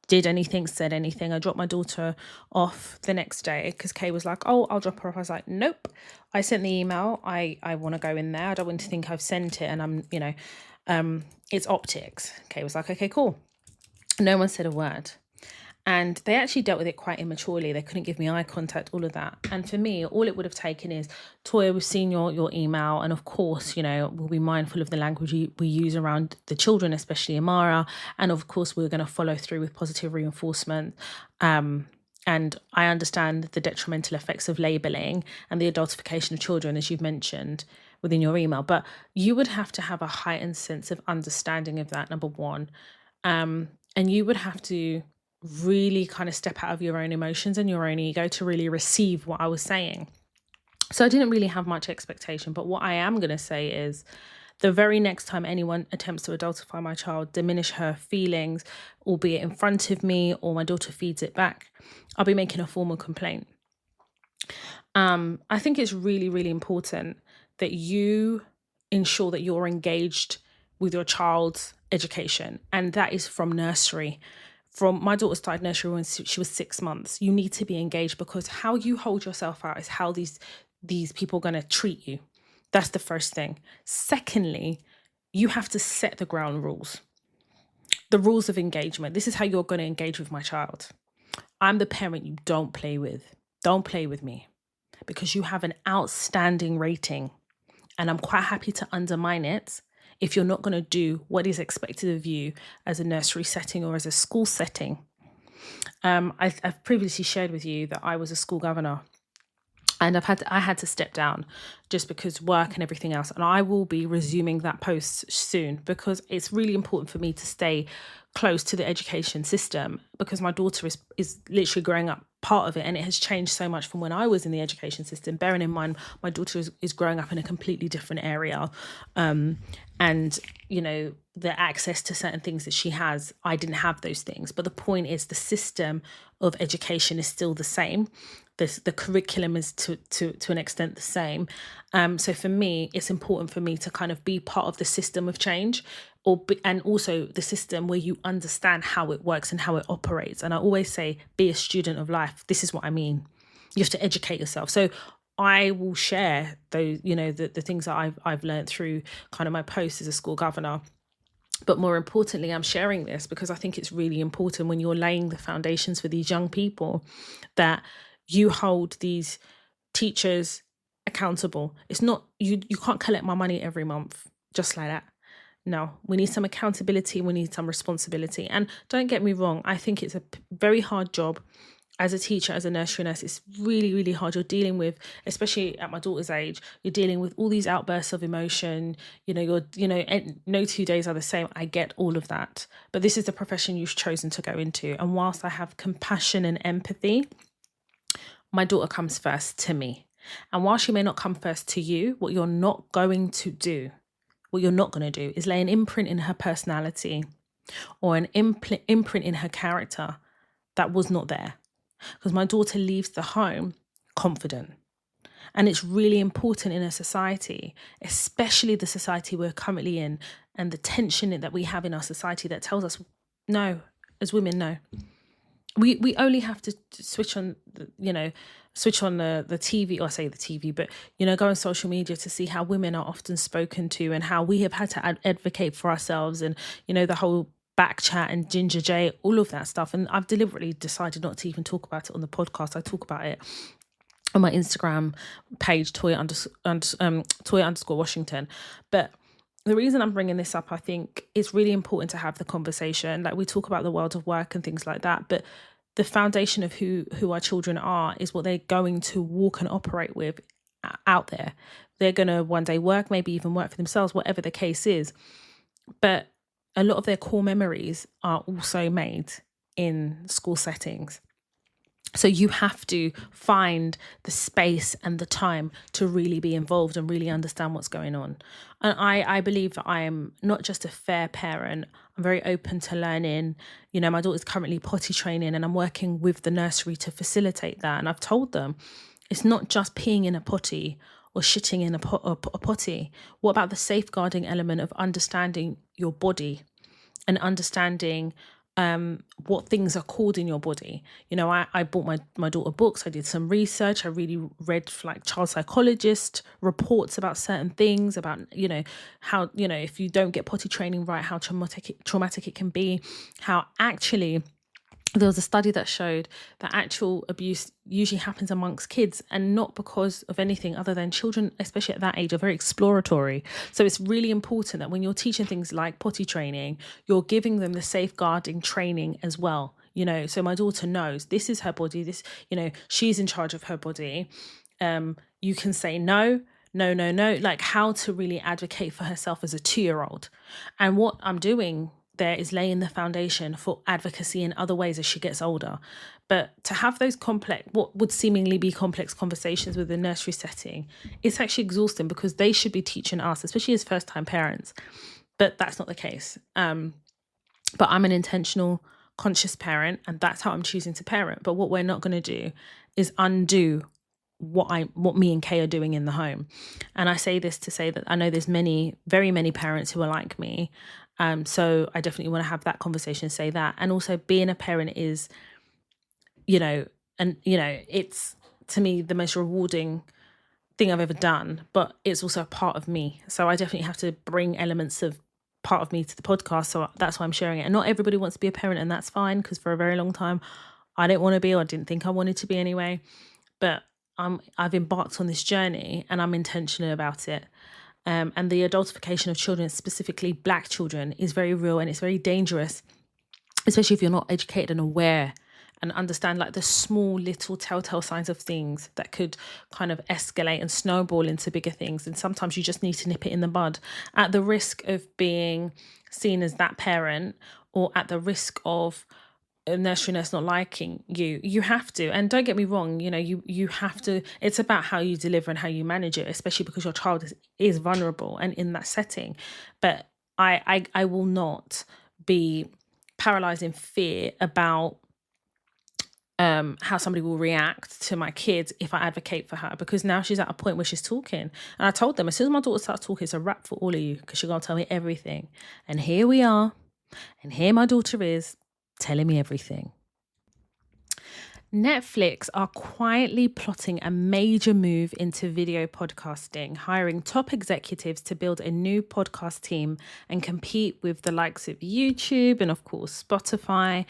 did anything, said anything. I dropped my daughter off the next day because Kay was like, oh, I'll drop her off. I was like, nope. I sent the email. I want to go in there. I don't want to think I've sent it and I'm, it's optics. Kay was like, okay, cool. No one said a word. And they actually dealt with it quite immaturely. They couldn't give me eye contact, all of that. And for me, all it would have taken is, Toya, we've seen your email. And of course, we'll be mindful of the language we use around the children, especially Amara. And of course, we're going to follow through with positive reinforcement. And I understand the detrimental effects of labelling and the adultification of children, as you've mentioned within your email. But you would have to have a heightened sense of understanding of that, number one. And you would have to really kind of step out of your own emotions and your own ego to really receive what I was saying. So I didn't really have much expectation, but what I am going to say is the very next time anyone attempts to adultify my child, diminish her feelings, albeit in front of me, or my daughter feeds it back, I'll be making a formal complaint. I think it's really, really important that you ensure that you're engaged with your child's education, and that is from nursery. From my daughter started nursery when she was 6 months. You need to be engaged, because how you hold yourself out is how these people are going to treat you. That's the first thing. Secondly, you have to set the ground rules, the rules of engagement. This is how you're going to engage with my child. I'm the parent you don't play with. Don't play with me, because you have an outstanding rating, and I'm quite happy to undermine it if you're not going to do what is expected of you as a nursery setting or as a school setting. I've previously shared with you that I was a school governor, and I had to step down just because work and everything else. And I will be resuming that post soon, because it's really important for me to stay close to the education system, because my daughter is literally growing up part of it, and it has changed so much from when I was in the education system. Bearing in mind, my daughter is growing up in a completely different area, and the access to certain things that she has, I didn't have those things. But the point is, the system of education is still the same. The curriculum is to an extent the same. So for me, it's important for me to kind of be part of the system of change, and also the system where you understand how it works and how it operates. And I always say, be a student of life. This is what I mean. You have to educate yourself. So I will share those, the things that I've learned through kind of my post as a school governor. But more importantly, I'm sharing this because I think it's really important when you're laying the foundations for these young people that you hold these teachers accountable. It's not, you can't collect my money every month just like that. No, we need some accountability. We need some responsibility. And don't get me wrong, I think it's a very hard job as a teacher, as a nursery nurse. It's really, really hard. You're dealing with, especially at my daughter's age, you're dealing with all these outbursts of emotion. No 2 days are the same. I get all of that. But this is the profession you've chosen to go into. And whilst I have compassion and empathy, my daughter comes first to me. And while she may not come first to you, what you're not going to do is lay an imprint in her personality or an imprint in her character that was not there. Because my daughter leaves the home confident. And it's really important in a society, especially the society we're currently in, and the tension that we have in our society that tells us, no, as women, no. We only have to switch on the TV, or I say the TV, but, go on social media to see how women are often spoken to and how we have had to advocate for ourselves, and, the whole back chat and Ginger J, all of that stuff. And I've deliberately decided not to even talk about it on the podcast. I talk about it on my Instagram page, Toya_Washington. But the reason I'm bringing this up, I think it's really important to have the conversation. Like, we talk about the world of work and things like that, but the foundation of who our children are is what they're going to walk and operate with out there. They're going to one day work, maybe even work for themselves, whatever the case is. But a lot of their core memories are also made in school settings. So you have to find the space and the time to really be involved and really understand what's going on. And I believe that I am not just a fair parent. I'm very open to learning. You know, my daughter's currently potty training and I'm working with the nursery to facilitate that. And I've told them it's not just peeing in a potty or shitting in a potty. What about the safeguarding element of understanding your body and understanding what things are called in your body? You know, I bought my daughter books. I did some research. I really read like child psychologist reports about certain things, about, you know, how, you know, if you don't get potty training right, how traumatic it can be, how actually there was a study that showed that actual abuse usually happens amongst kids, and not because of anything other than children, especially at that age, are very exploratory. So it's really important that when you're teaching things like potty training, you're giving them the safeguarding training as well. You know, so my daughter knows this is her body. This, you know, she's in charge of her body. You can say no, like how to really advocate for herself as a 2-year-old. And what I'm doing there is laying the foundation for advocacy in other ways as she gets older. But to have those complex, what would seemingly be complex conversations with the nursery setting, it's actually exhausting because they should be teaching us, especially as first-time parents. But that's not the case. But I'm an intentional, conscious parent, and that's how I'm choosing to parent. But what we're not going to do is undo what me and Kay are doing in the home. And I say this to say that I know there's very many parents who are like me. So I definitely want to have that conversation, say that. And also being a parent is, you know, and, you know, it's to me the most rewarding thing I've ever done, but it's also a part of me. So I definitely have to bring elements of part of me to the podcast. So that's why I'm sharing it. And not everybody wants to be a parent, and that's fine, because for a very long time I didn't want to be, or I didn't think I wanted to be anyway. But I've embarked on this journey and I'm intentional about it. And the adultification of children, specifically Black children, is very real, and it's very dangerous, especially if you're not educated and aware and understand like the small little telltale signs of things that could kind of escalate and snowball into bigger things. And sometimes you just need to nip it in the bud at the risk of being seen as that parent, or at the risk of a nursery nurse not liking you have to. And don't get me wrong, you know, you have to, it's about how you deliver and how you manage it, especially because your child is vulnerable and in that setting. But I will not be paralyzed in fear about how somebody will react to my kids if I advocate for her, because now she's at a point where she's talking. And I told them, as soon as my daughter starts talking, it's a wrap for all of you, because she's going to tell me everything. And here we are, and here my daughter is telling me everything. Netflix are quietly plotting a major move into video podcasting, hiring top executives to build a new podcast team and compete with the likes of YouTube and, of course, Spotify.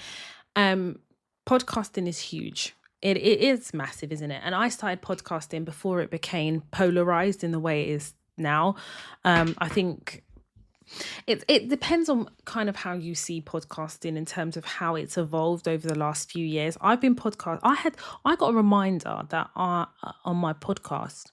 Podcasting is huge. It is massive, isn't it? And I started podcasting before it became polarized in the way it is now. I think it depends on kind of how you see podcasting in terms of how it's evolved over the last few years. I got a reminder that on my podcast,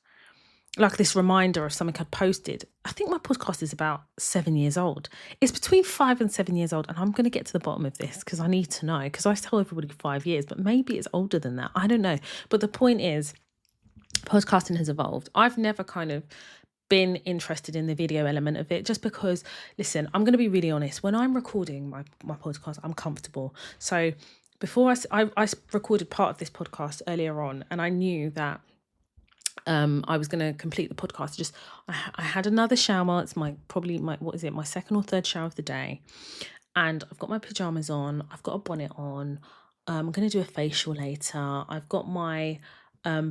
like this reminder of something I'd posted. I think my podcast is about 7 years old. It's between 5 and 7 years old. And I'm going to get to the bottom of this because I need to know, because I tell everybody 5 years, but maybe it's older than that. I don't know. But the point is, podcasting has evolved. I've never kind of been interested in the video element of it, just because, listen, I'm going to be really honest. When I'm recording my podcast, I'm comfortable. So before I recorded part of this podcast earlier on, and I knew that I was going to complete the podcast. I had another shower. It's my second or third shower of the day. And I've got my pajamas on. I've got a bonnet on. I'm going to do a facial later. I've got my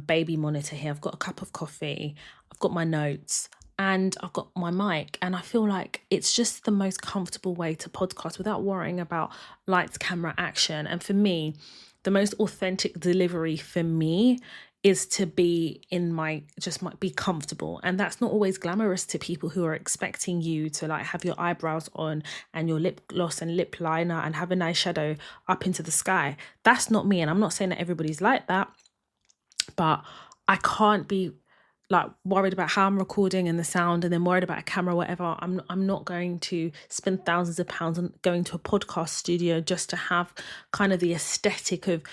baby monitor here. I've got a cup of coffee. I've got my notes. And I've got my mic. And I feel like it's just the most comfortable way to podcast without worrying about lights, camera, action. And for me, the most authentic delivery for me is to be might be comfortable. And that's not always glamorous to people who are expecting you to like have your eyebrows on and your lip gloss and lip liner and have a nice shadow up into the sky. That's not me. And I'm not saying that everybody's like that, but I can't be like worried about how I'm recording and the sound and then worried about a camera or whatever. I'm not going to spend thousands of pounds on going to a podcast studio just to have kind of the aesthetic of,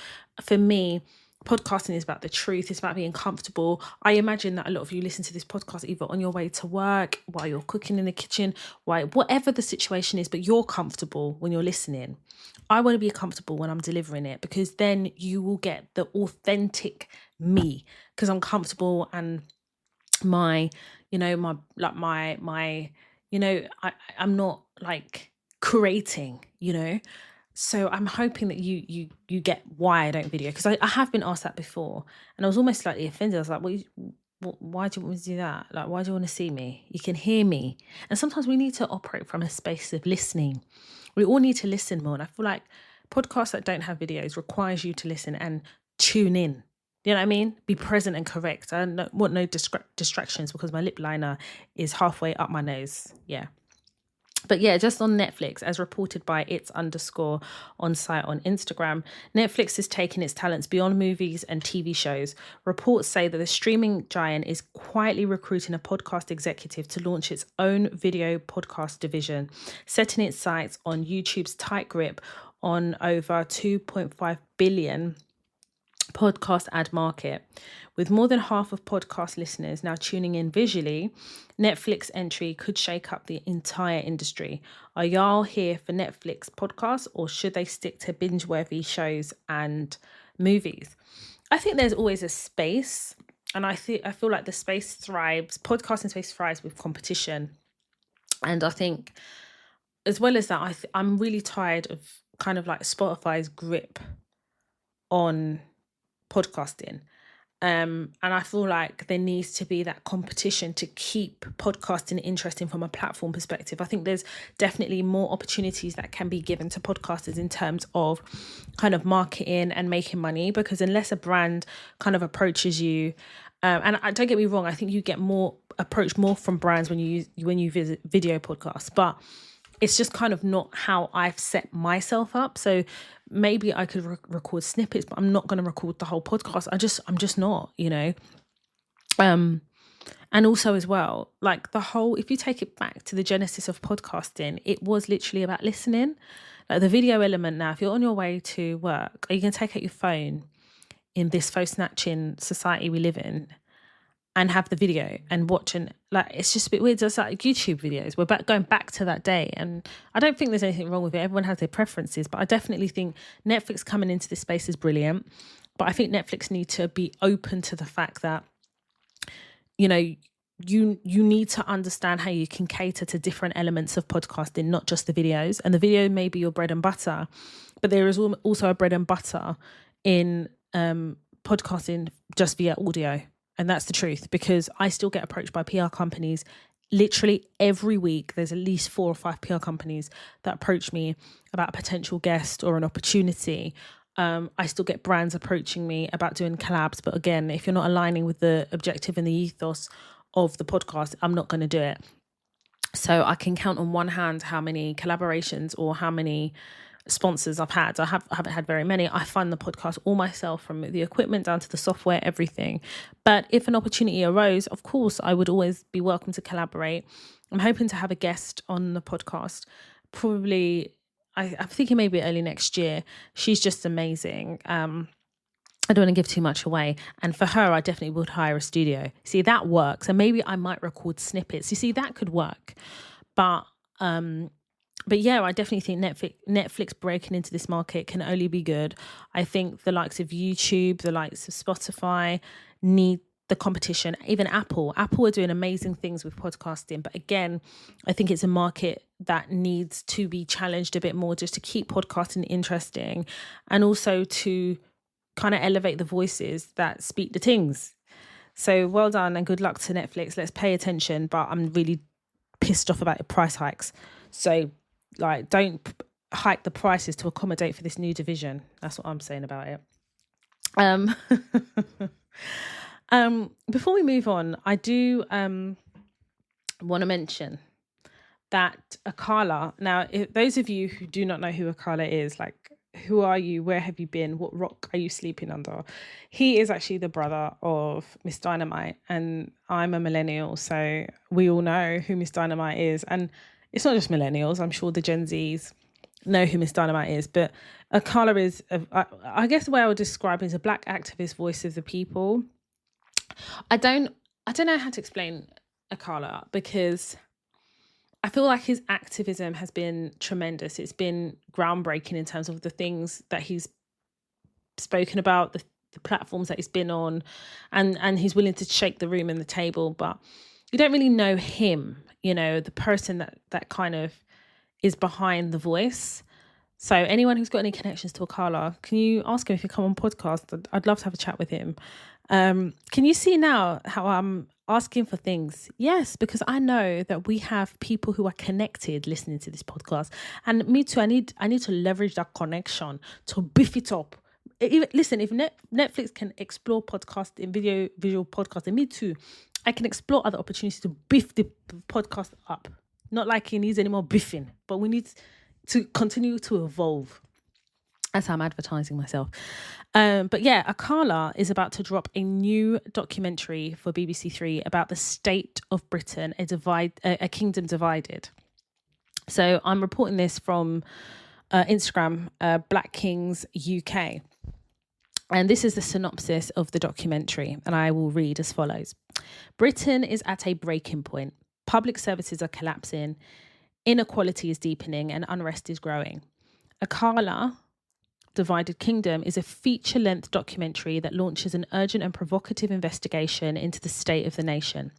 for me, podcasting is about the truth. It's about being comfortable. I imagine that a lot of you listen to this podcast either on your way to work, while you're cooking in the kitchen, whatever the situation is, but you're comfortable when you're listening. I want to be comfortable when I'm delivering it, because then you will get the authentic me, because I'm comfortable and I'm not like creating, so I'm hoping that you get why I don't video, because I have been asked that before and I was almost slightly offended. I was like, why do you want me to do that? Like, why do you want to see me? You can hear me. And sometimes we need to operate from a space of listening. We all need to listen more. And I feel like podcasts that don't have videos requires you to listen and tune in. You know what I mean? Be present and correct. I don't want no distractions, because my lip liner is halfway up my nose. Yeah. But yeah, just on Netflix, as reported by its_on-site on Instagram, Netflix is taking its talents beyond movies and TV shows. Reports say that the streaming giant is quietly recruiting a podcast executive to launch its own video podcast division, setting its sights on YouTube's tight grip on over 2.5 billion podcast ad market. With more than half of podcast listeners now tuning in visually, Netflix entry could shake up the entire industry. Are y'all here for Netflix podcasts, or should they stick to binge-worthy shows and movies? I think there's always a space, and I feel like the space thrives, podcasting space thrives with competition. And I think, as well as that, I'm really tired of kind of like Spotify's grip on podcasting. And I feel like there needs to be that competition to keep podcasting interesting from a platform perspective. I think there's definitely more opportunities that can be given to podcasters in terms of kind of marketing and making money, because unless a brand kind of approaches you, and don't get me wrong, I think you get more from brands when you visit video podcasts, but it's just kind of not how I've set myself up. So maybe I could record snippets, but I'm not going to record the whole podcast. I'm just not, and also as well, like if you take it back to the genesis of podcasting, it was literally about listening. Like the video element now, if you're on your way to work, are you going to take out your phone in this phone snatching society we live in and have the video and watching? Like, it's just a bit weird. Just like YouTube videos, we're going back to that day, and I don't think there's anything wrong with it. Everyone has their preferences, but I definitely think Netflix coming into this space is brilliant. But I think Netflix need to be open to the fact that, you need to understand how you can cater to different elements of podcasting, not just the videos. And the video may be your bread and butter, but there is also a bread and butter in podcasting just via audio. And that's the truth, because I still get approached by PR companies literally every week. There's at least 4 or 5 PR companies that approach me about a potential guest or an opportunity. I still get brands approaching me about doing collabs. But again, if you're not aligning with the objective and the ethos of the podcast, I'm not going to do it. So I can count on one hand how many collaborations or how many sponsors I've had. I haven't had very many. I fund the podcast all myself, from the equipment down to the software, everything. But if an opportunity arose, of course, I would always be welcome to collaborate. I'm hoping to have a guest on the podcast, probably, I'm thinking maybe early next year. She's just amazing. I don't want to give too much away. And for her, I definitely would hire a studio. See, that works. And maybe I might record snippets. You see, that could work. But yeah, I definitely think Netflix breaking into this market can only be good. I think the likes of YouTube, the likes of Spotify need the competition. Even Apple are doing amazing things with podcasting. But again, I think it's a market that needs to be challenged a bit more, just to keep podcasting interesting, and also to kind of elevate the voices that speak the things. So well done and good luck to Netflix. Let's pay attention. But I'm really pissed off about the price hikes. So like, don't hike the prices to accommodate for this new division. That's what I'm saying about it. Before we move on, I do want to mention that Akala, now, if those of you who do not know who Akala is, like, who are you? Where have you been? What rock are you sleeping under? He is actually the brother of Miss Dynamite, and I'm a millennial, so we all know who Miss Dynamite is. And it's not just millennials, I'm sure the Gen Zs know who Miss Dynamite is, but Akala is, I guess the way I would describe it is a black activist voice of the people. I don't know how to explain Akala, because I feel like his activism has been tremendous. It's been groundbreaking in terms of the things that he's spoken about, the platforms that he's been on, and he's willing to shake the room and the table. But you don't really know him, the person that kind of is behind the voice. So anyone who's got any connections to Akala, can you ask him if you come on podcast? I'd love to have a chat with him. Can you see now how I'm asking for things? Yes, because I know that we have people who are connected listening to this podcast, and me too. I need to leverage that connection to beef it up. Listen, if Netflix can explore podcasting, visual podcasting, me too. I can explore other opportunities to beef the podcast up. Not like he needs any more beefing, but we need to continue to evolve. That's how I'm advertising myself. But yeah, Akala is about to drop a new documentary for BBC Three about the state of Britain, a kingdom divided. So I'm reporting this from Instagram, Black Kings UK. And this is the synopsis of the documentary, and I will read as follows. Britain is at a breaking point. Public services are collapsing, inequality is deepening, and unrest is growing. Akala, Divided Kingdom, is a feature-length documentary that launches an urgent and provocative investigation into the state of the nation.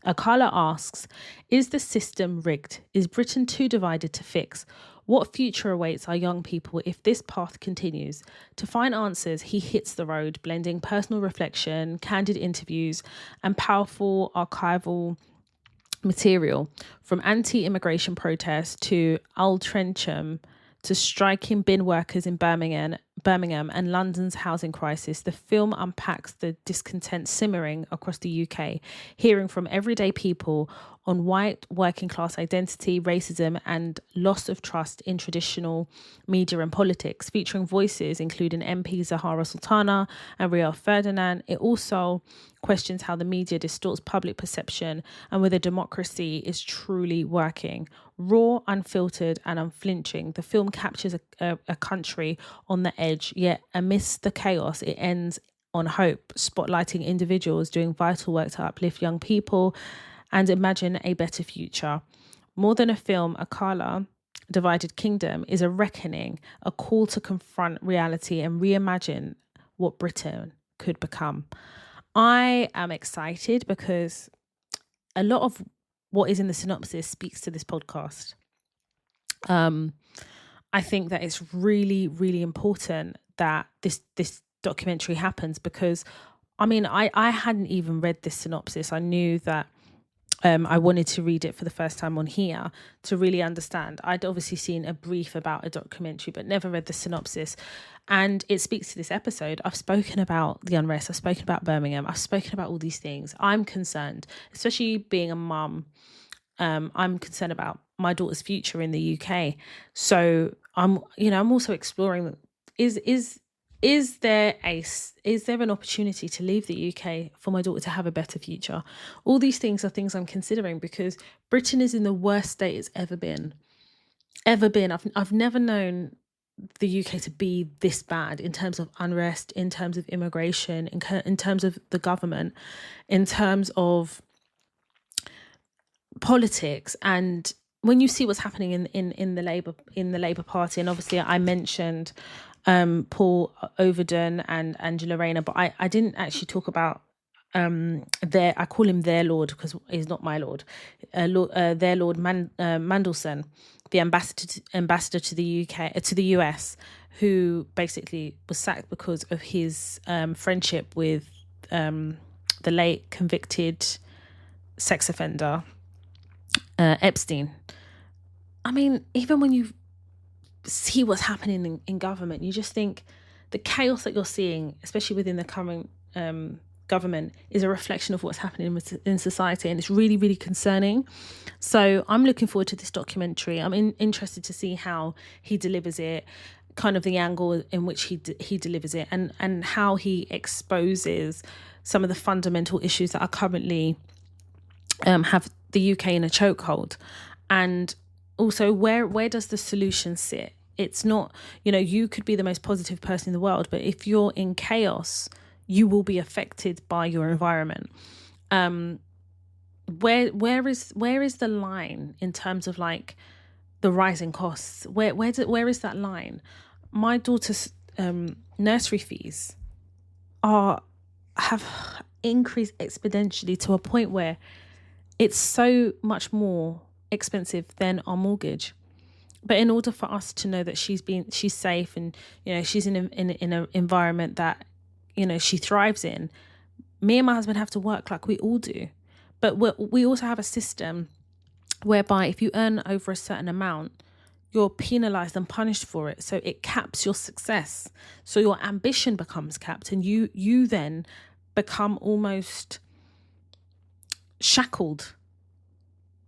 Akala asks, is the system rigged? Is Britain too divided to fix? What future awaits our young people if this path continues? To find answers, he hits the road, blending personal reflection, candid interviews, and powerful archival material, from anti-immigration protests to Al Trencham, to striking bin workers in Birmingham and London's housing crisis. The film unpacks the discontent simmering across the UK, hearing from everyday people on white working class identity, racism, and loss of trust in traditional media and politics, featuring voices including MP Zahara Sultana and Rio Ferdinand. It also questions how the media distorts public perception and whether democracy is truly working. Raw, unfiltered, and unflinching, the film captures a country on the edge, yet amidst the chaos, it ends on hope, spotlighting individuals doing vital work to uplift young people and imagine a better future. More than a film, Akala, Divided Kingdom, is a reckoning, a call to confront reality and reimagine what Britain could become. I am excited because a lot of what is in the synopsis speaks to this podcast. I think that it's really, really important that this documentary happens, because I hadn't even read this synopsis. I knew that I wanted to read it for the first time on here to really understand. I'd obviously seen a brief about a documentary, but never read the synopsis. And it speaks to this episode. I've spoken about the unrest. I've spoken about Birmingham. I've spoken about all these things. I'm concerned, especially being a mum. I'm concerned about my daughter's future in the UK. So I'm also exploring, is there an opportunity to leave the UK for my daughter to have a better future? All these things are things I'm considering, because Britain is in the worst state it's ever been. I've never known the UK to be this bad in terms of unrest, in terms of immigration, in terms of the government, in terms of politics. And when you see what's happening in the Labour Party, and obviously I mentioned Paul Overton and Angela Rayner, but I didn't actually talk about I call him their lord because he's not my lord, their lord Mandelson, the ambassador to the UK, to the US, who basically was sacked because of his friendship with the late convicted sex offender Epstein. Even when you see what's happening in government, you just think the chaos that you're seeing, especially within the current government is a reflection of what's happening in society, and it's really, really concerning. So I'm looking forward to this documentary. I'm interested to see how he delivers it, kind of the angle in which he delivers it, and how he exposes some of the fundamental issues that are currently have the UK in a chokehold, and also where does the solution sit? It's not, you could be the most positive person in the world, but if you're in chaos, you will be affected by your environment. Where is the line in terms of like the rising costs? Where is that line? My daughter's nursery fees have increased exponentially to a point where it's so much more expensive than our mortgage. But in order for us to know that she's safe and she's in an environment that she thrives in, me and my husband have to work like we all do. But we also have a system whereby if you earn over a certain amount, you're penalized and punished for it. So it caps your success. So your ambition becomes capped, and you then become almost shackled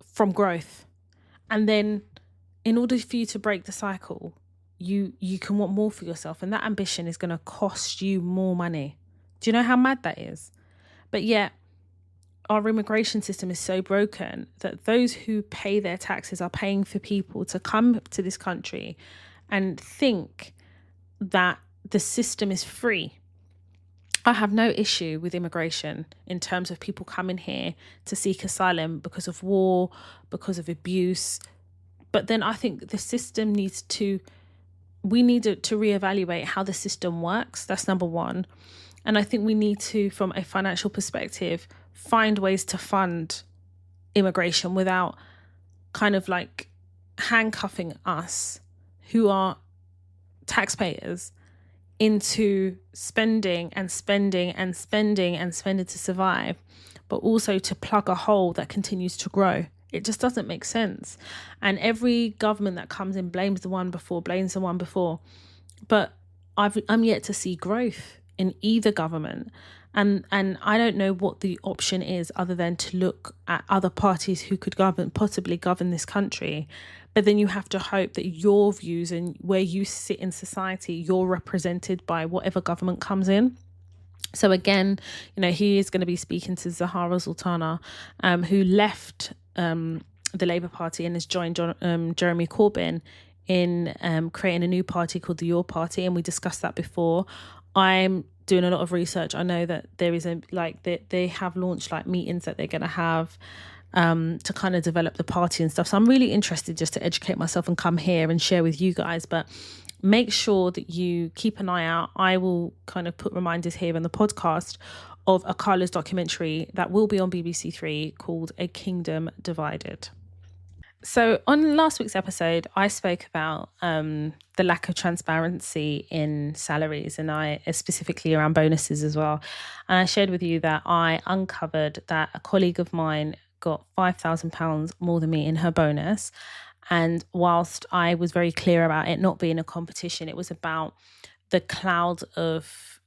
from growth. And then in order for you to break the cycle, you can want more for yourself, and that ambition is going to cost you more money. Do you know how mad that is? But yet our immigration system is so broken that those who pay their taxes are paying for people to come to this country and think that the system is free. I have no issue with immigration in terms of people coming here to seek asylum because of war, because of abuse. But then I think the system we need to reevaluate how the system works. That's number one. And I think we need to, from a financial perspective, find ways to fund immigration without kind of like handcuffing us, who are taxpayers, into spending to survive, but also to plug a hole that continues to grow. It just doesn't make sense. And every government that comes in blames the one before. But I'm yet to see growth in either government. And I don't know what the option is other than to look at other parties who could possibly govern this country. But then you have to hope that your views and where you sit in society, you're represented by whatever government comes in. So again, he is going to be speaking to Zahara Sultana, who left the Labour Party and has joined Jeremy Corbyn in creating a new party called the Your Party. And we discussed that before. I'm doing a lot of research. I know that there is they have launched like meetings that they're going to have to kind of develop the party and stuff. So I'm really interested just to educate myself and come here and share with you guys. But make sure that you keep an eye out. I will kind of put reminders here on the podcast of a Carla's documentary that will be on BBC Three called A Kingdom Divided. So on last week's episode, I spoke about the lack of transparency in salaries, and I specifically around bonuses as well. And I shared with you that I uncovered that a colleague of mine got £5,000 more than me in her bonus. And whilst I was very clear about it not being a competition, it was about the cloud of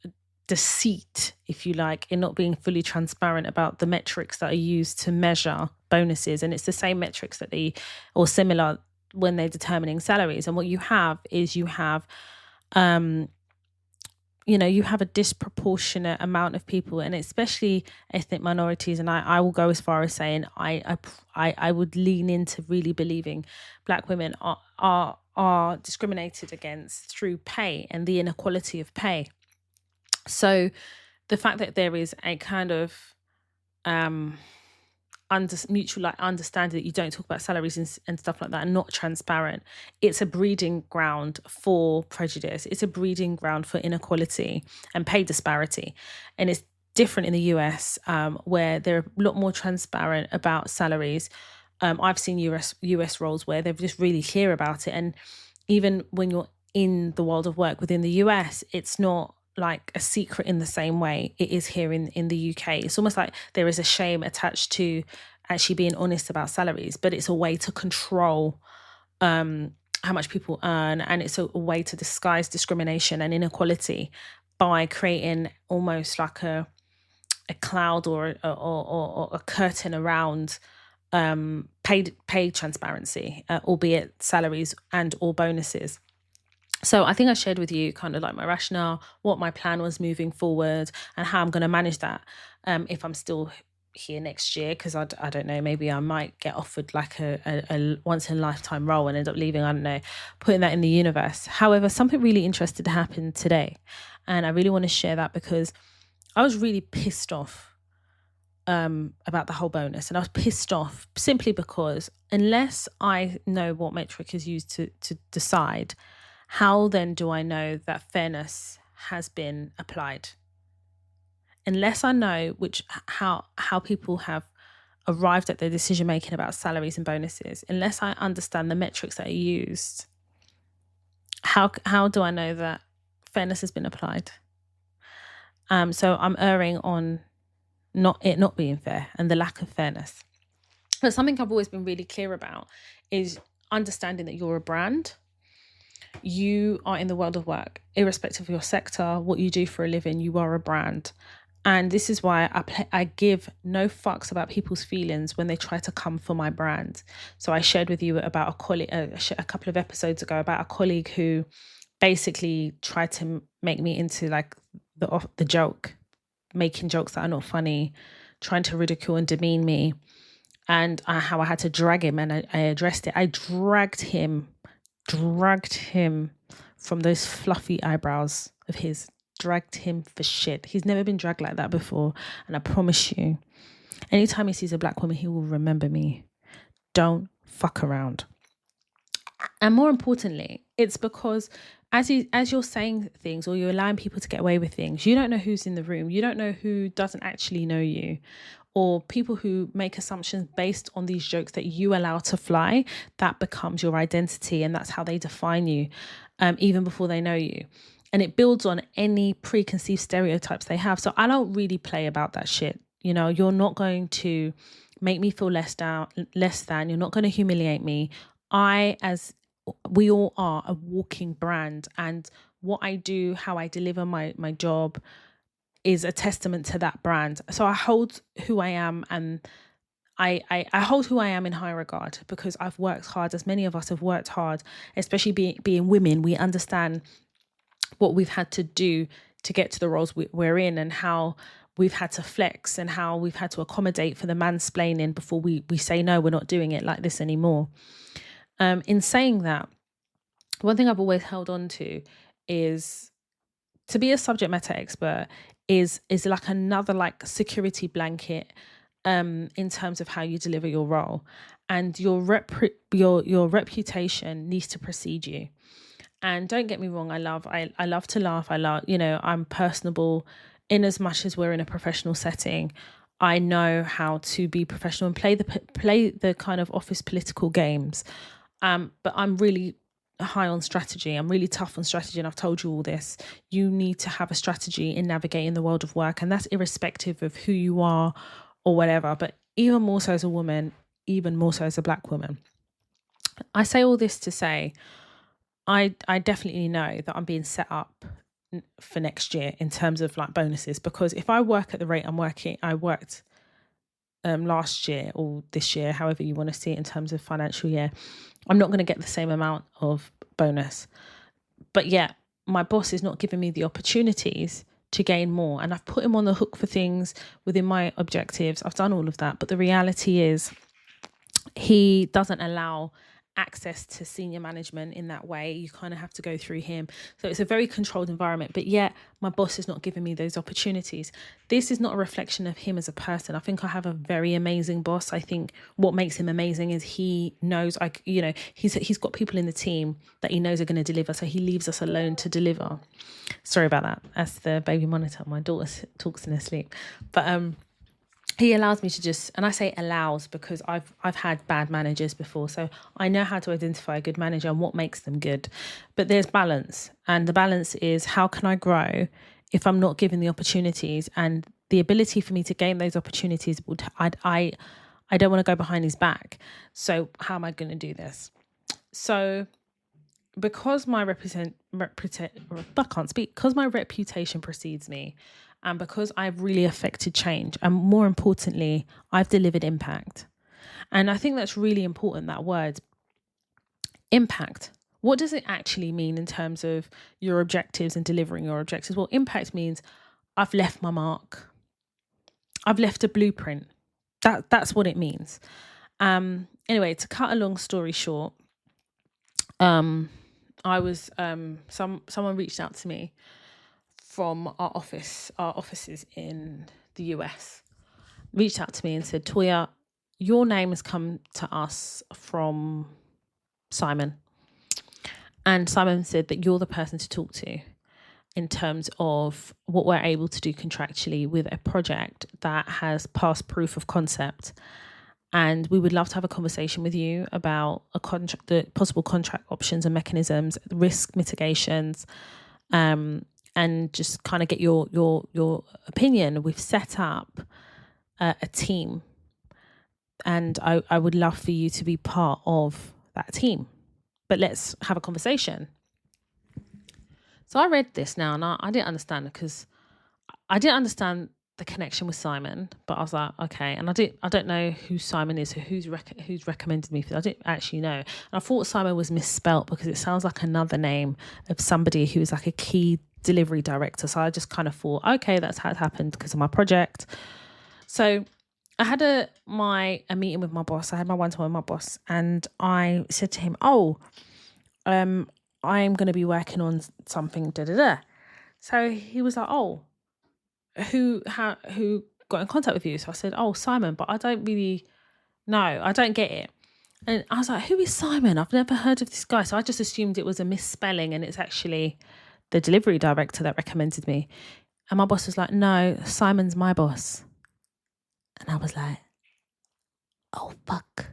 deceit, if you like, in not being fully transparent about the metrics that are used to measure bonuses. And it's the same metrics or similar when they're determining salaries. And what you have is you have a disproportionate amount of people, and especially ethnic minorities. And I will go as far as saying I would lean into really believing Black women are discriminated against through pay and the inequality of pay. So the fact that there is a kind of mutual understanding that you don't talk about salaries and stuff like that, and not transparent, it's a breeding ground for prejudice. It's a breeding ground for inequality and pay disparity. And it's different in the US, where they're a lot more transparent about salaries. I've seen US roles where they're just really clear about it. And even when you're in the world of work within the US, it's not like a secret in the same way it is here in the UK. It's almost like there is a shame attached to actually being honest about salaries, but it's a way to control how much people earn, and it's a way to disguise discrimination and inequality by creating almost like a a cloud or a curtain around pay transparency, albeit salaries and or bonuses. So I think I shared with you kind of like my rationale, what my plan was moving forward, and how I'm going to manage that if I'm still here next year, because I don't know, maybe I might get offered like a once in a lifetime role and end up leaving, I don't know, putting that in the universe. However, something really interesting happened today, and I really want to share that because I was really pissed off about the whole bonus. And I was pissed off simply because unless I know what metric is used to decide, how then do I know that fairness has been applied? Unless I know how people have arrived at their decision making about salaries and bonuses, unless I understand the metrics that are used, how do I know that fairness has been applied? So I'm erring on not being fair and the lack of fairness. But something I've always been really clear about is understanding that you're a brand. You are in the world of work, irrespective of your sector, what you do for a living, you are a brand. And this is why I give no fucks about people's feelings when they try to come for my brand. So I shared with you about a colleague a couple of episodes ago about a colleague who basically tried to make me into like the joke, making jokes that are not funny, trying to ridicule and demean me, and how I had to drag him, and I addressed it. I dragged him from those fluffy eyebrows of his, dragged him for shit. He's never been dragged like that before, and I promise you, anytime he sees a black woman, he will remember me. Don't fuck around. And more importantly, it's because as you're saying things or you're allowing people to get away with things, you don't know who's in the room. You don't know who doesn't actually know you, or people who make assumptions based on these jokes that you allow to fly. That becomes your identity, and that's how they define you, even before they know you. And it builds on any preconceived stereotypes they have. So I don't really play about that shit. You know, you're not going to make me feel less than. You're not going to humiliate me. We all are a walking brand, and what I do, how I deliver my job is a testament to that brand. So I hold who I am, and I hold who I am in high regard because I've worked hard, as many of us have worked hard, especially being women. We understand what we've had to do to get to the roles we're in, and how we've had to flex, and how we've had to accommodate for the mansplaining before we say, no, we're not doing it like this anymore. In saying that, one thing I've always held on to is to be a subject matter expert is like another like security blanket in terms of how you deliver your role, and your reputation needs to precede you. And don't get me wrong, I love to laugh. I'm personable in as much as we're in a professional setting. I know how to be professional and play the kind of office political games. But I'm really high on strategy. I'm really tough on strategy, and I've told you all this. You need to have a strategy in navigating the world of work, and that's irrespective of who you are or whatever, but even more so as a woman, even more so as a black woman. I say all this to say I definitely know that I'm being set up for next year in terms of like bonuses, because if I work at the rate I worked last year or this year, however you want to see it in terms of financial year, I'm not going to get the same amount of bonus. But yet my boss is not giving me the opportunities to gain more. And I've put him on the hook for things within my objectives. I've done all of that. But the reality is he doesn't allow access to senior management in that way. You kind of have to go through him. So it's a very controlled environment, but yet my boss is not giving me those opportunities. This is not a reflection of him as a person. I think I have a very amazing boss. I think what makes him amazing is he knows, he's got people in the team that he knows are going to deliver. So he leaves us alone to deliver. Sorry about that. That's the baby monitor. My daughter talks in her sleep. But he allows me to just, and I say allows because I've had bad managers before, so I know how to identify a good manager and what makes them good. But there's balance, and the balance is how can I grow if I'm not given the opportunities, and the ability for me to gain those opportunities I don't want to go behind his back. So how am I going to do this? So because my reputation precedes me, and because I've really affected change, and more importantly, I've delivered impact. And I think that's really important, that word, impact. What does it actually mean in terms of your objectives and delivering your objectives? Well, impact means I've left my mark. I've left a blueprint. That's what it means. Anyway, to cut a long story short, I was someone reached out to me from our offices in the US, reached out to me and said, Toya, your name has come to us from Simon. And Simon said that you're the person to talk to in terms of what we're able to do contractually with a project that has passed proof of concept. And we would love to have a conversation with you about the possible contract options and mechanisms, risk mitigations, and just kind of get your opinion. We've set up a team, and I would love for you to be part of that team. But let's have a conversation. So I read this now, and I didn't understand it, because I didn't understand the connection with Simon. But I was like, okay. And I don't know who Simon is, who's recommended me for this. I didn't actually know. And I thought Simon was misspelt because it sounds like another name of somebody who is like a key delivery director. So I just kind of thought, okay, that's how it happened because of my project. So I had a meeting with my boss. I had my one-to-one with my boss, and I said to him, I'm going to be working on something, So he was like, who got in contact with you? So I said, Simon, but I don't really know. I don't get it. And I was like, who is Simon? I've never heard of this guy. So I just assumed it was a misspelling, and it's actually the delivery director that recommended me. And my boss was like, no, Simon's my boss. And I was like, oh, fuck.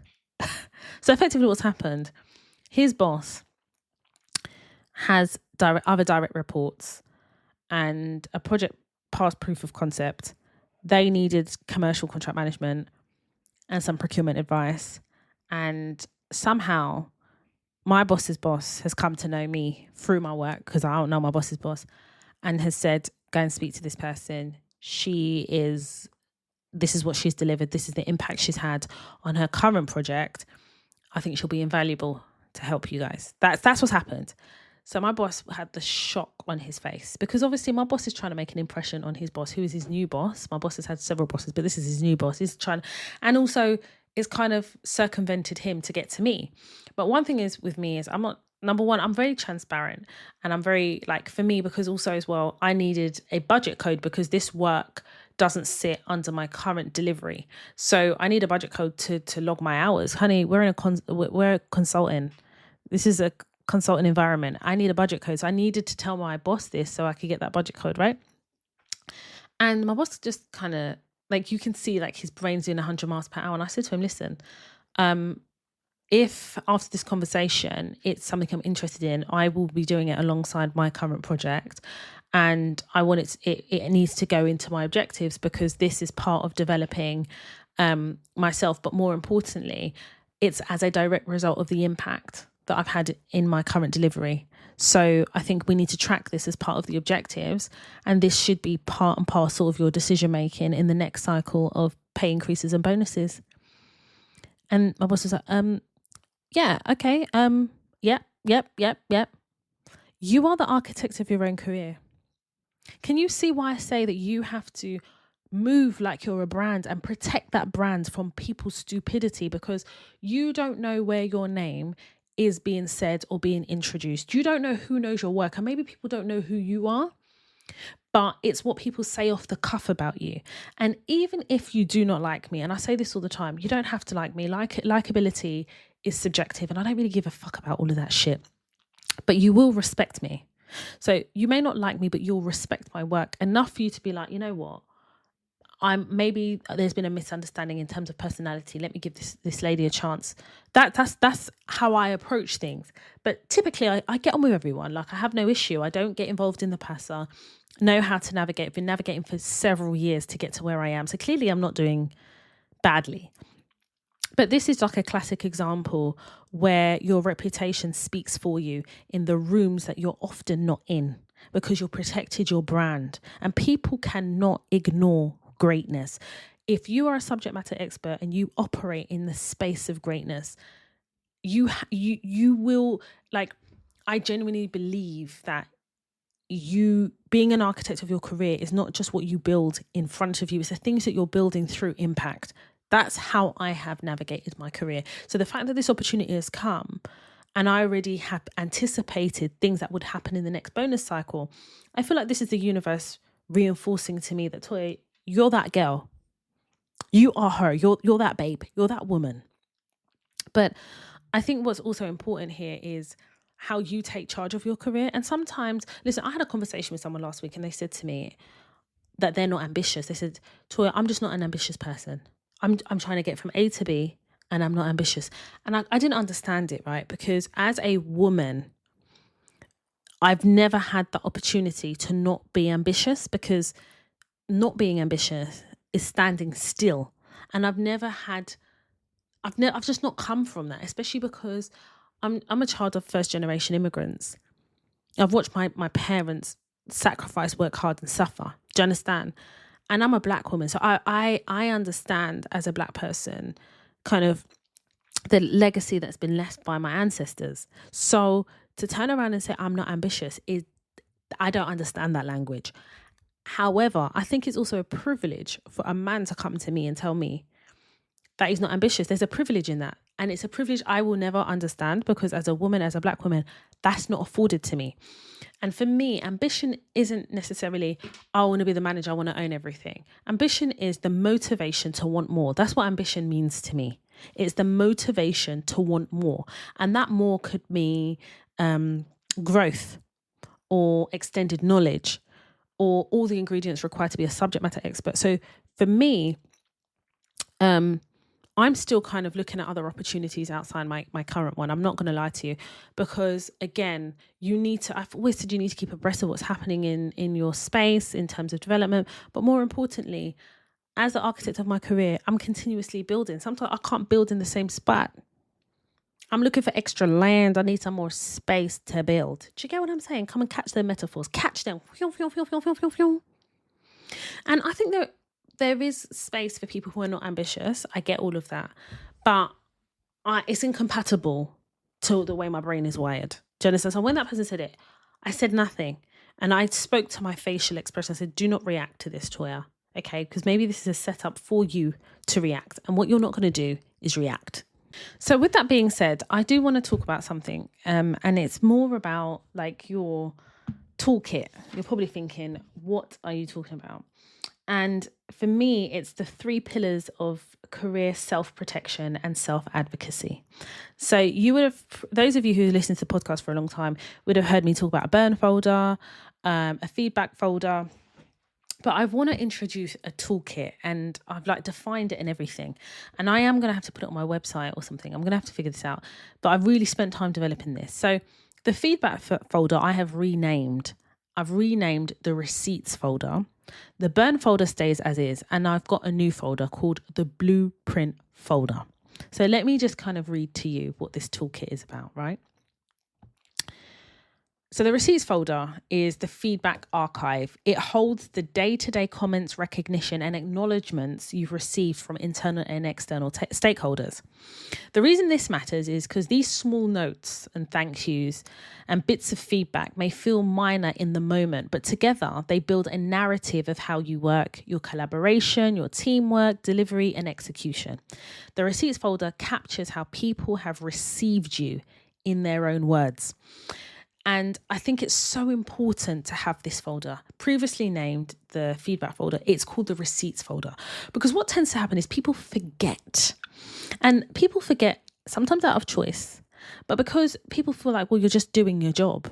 So effectively what's happened, his boss has other direct reports, and a project passed proof of concept. They needed commercial contract management and some procurement advice. And somehow my boss's boss has come to know me through my work, because I don't know my boss's boss, and has said, go and speak to this person. This is what she's delivered. This is the impact she's had on her current project. I think she'll be invaluable to help you guys. That's what's happened. So my boss had the shock on his face, because obviously my boss is trying to make an impression on his boss, who is his new boss. My boss has had several bosses, but this is his new boss. He's trying, and also it's kind of circumvented him to get to me. But one thing is with me is number one, I'm very transparent, and I'm very, for me, because also as well, I needed a budget code because this work doesn't sit under my current delivery. So I need a budget code to log my hours. Honey, we're consulting. This is a consulting environment. I need a budget code. So I needed to tell my boss this so I could get that budget code, right? And my boss just kind of, you can see his brain's doing 100 miles per hour. And I said to him, listen, if after this conversation, it's something I'm interested in, I will be doing it alongside my current project. And I want it needs to go into my objectives, because this is part of developing myself. But more importantly, it's as a direct result of the impact that I've had in my current delivery. So I think we need to track this as part of the objectives. And this should be part and parcel of your decision making in the next cycle of pay increases and bonuses. And my boss was like, yeah, okay. Yep. You are the architect of your own career. Can you see why I say that you have to move like you're a brand and protect that brand from people's stupidity? Because you don't know where your name is being said or being introduced. You don't know who knows your work, and maybe people don't know who you are, but it's what people say off the cuff about you. And even if you do not like me, and I say this all the time, you don't have to like me. Likability is subjective, and I don't really give a fuck about all of that shit. But you will respect me. So you may not like me, but you'll respect my work enough for you to be like, you know what? Maybe there's been a misunderstanding in terms of personality. Let me give this lady a chance. That's how I approach things. But typically I get on with everyone. I have no issue. I don't get involved in the PASA. Know how to navigate. Been navigating for several years to get to where I am. So clearly I'm not doing badly. But this is a classic example where your reputation speaks for you in the rooms that you're often not in. because you're protected your brand. And people cannot ignore greatness. If you are a subject matter expert and you operate in the space of greatness, you will, like, I genuinely believe that you being an architect of your career is not just what you build in front of you, it's the things that you're building through impact. That's how I have navigated my career. So the fact that this opportunity has come and I already have anticipated things that would happen in the next bonus cycle, I feel like this is the universe reinforcing to me that, Toya, you're that girl. You are her. You're that babe. You're that woman. But I think what's also important here is how you take charge of your career. And sometimes, listen, I had a conversation with someone last week and they said to me that they're not ambitious. They said, Toya, I'm just not an ambitious person. I'm trying to get from A to B and I'm not ambitious. And I didn't understand it, right? Because as a woman, I've never had the opportunity to not be ambitious, because not being ambitious is standing still. And I've just not come from that, especially because I'm a child of first generation immigrants. I've watched my parents sacrifice, work hard and suffer. Do you understand? And I'm a black woman. So I understand as a black person kind of the legacy that's been left by my ancestors. So to turn around and say I'm not ambitious I don't understand that language. However, I think it's also a privilege for a man to come to me and tell me that he's not ambitious. There's a privilege in that. And it's a privilege I will never understand, because as a woman, as a black woman, that's not afforded to me. And for me, ambition isn't necessarily, I want to be the manager, I want to own everything. Ambition is the motivation to want more. That's what ambition means to me. It's the motivation to want more. And that more could be growth or extended knowledge or all the ingredients required to be a subject matter expert. So for me, I'm still kind of looking at other opportunities outside my current one. I'm not going to lie to you, because again, I've always said you need to keep abreast of what's happening in your space in terms of development. But more importantly, as the architect of my career, I'm continuously building. Sometimes I can't build in the same spot. I'm looking for extra land. I need some more space to build. Do you get what I'm saying? Come and catch the metaphors. Catch them. And I think there is space for people who are not ambitious. I get all of that. But it's incompatible to the way my brain is wired. Do you understand? So when that person said it, I said nothing. And I spoke to my facial expression. I said, do not react to this, Toya. Okay? Because maybe this is a setup for you to react. And what you're not going to do is react. So with that being said, I do want to talk about something. And it's more about like your toolkit. You're probably thinking, what are you talking about? And for me, it's the 3 pillars of career self-protection and self-advocacy. So those of you who listen to the podcast for a long time would have heard me talk about a burn folder, a feedback folder. But I want to introduce a toolkit, and I've like defined it and everything. And I am going to have to put it on my website or something. I'm going to have to figure this out. But I've really spent time developing this. So the feedback folder I have renamed. I've renamed the receipts folder. The burn folder stays as is, and I've got a new folder called the blueprint folder. So let me just kind of read to you what this toolkit is about, right? So the receipts folder is the feedback archive. It holds the day-to-day comments, recognition, and acknowledgements you've received from internal and external stakeholders. The reason this matters is because these small notes and thank yous and bits of feedback may feel minor in the moment, but together they build a narrative of how you work, your collaboration, your teamwork, delivery, and execution. The receipts folder captures how people have received you in their own words. And I think it's so important to have this folder, previously named the feedback folder. It's called the receipts folder, because what tends to happen is people forget, and people forget sometimes out of choice, but because people feel like, well, you're just doing your job.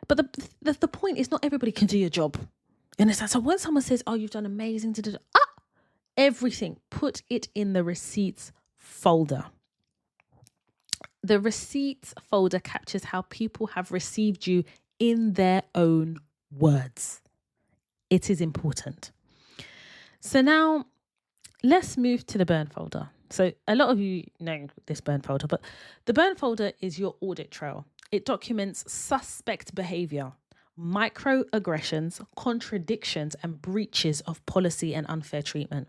But the point is not everybody can do your job. You understand? So when someone says, oh, you've done amazing, everything, put it in the receipts folder. The receipts folder captures how people have received you in their own words. It is important. So now let's move to the burn folder. So a lot of you know this burn folder, but the burn folder is your audit trail. It documents suspect behavior, microaggressions, contradictions, and breaches of policy and unfair treatment.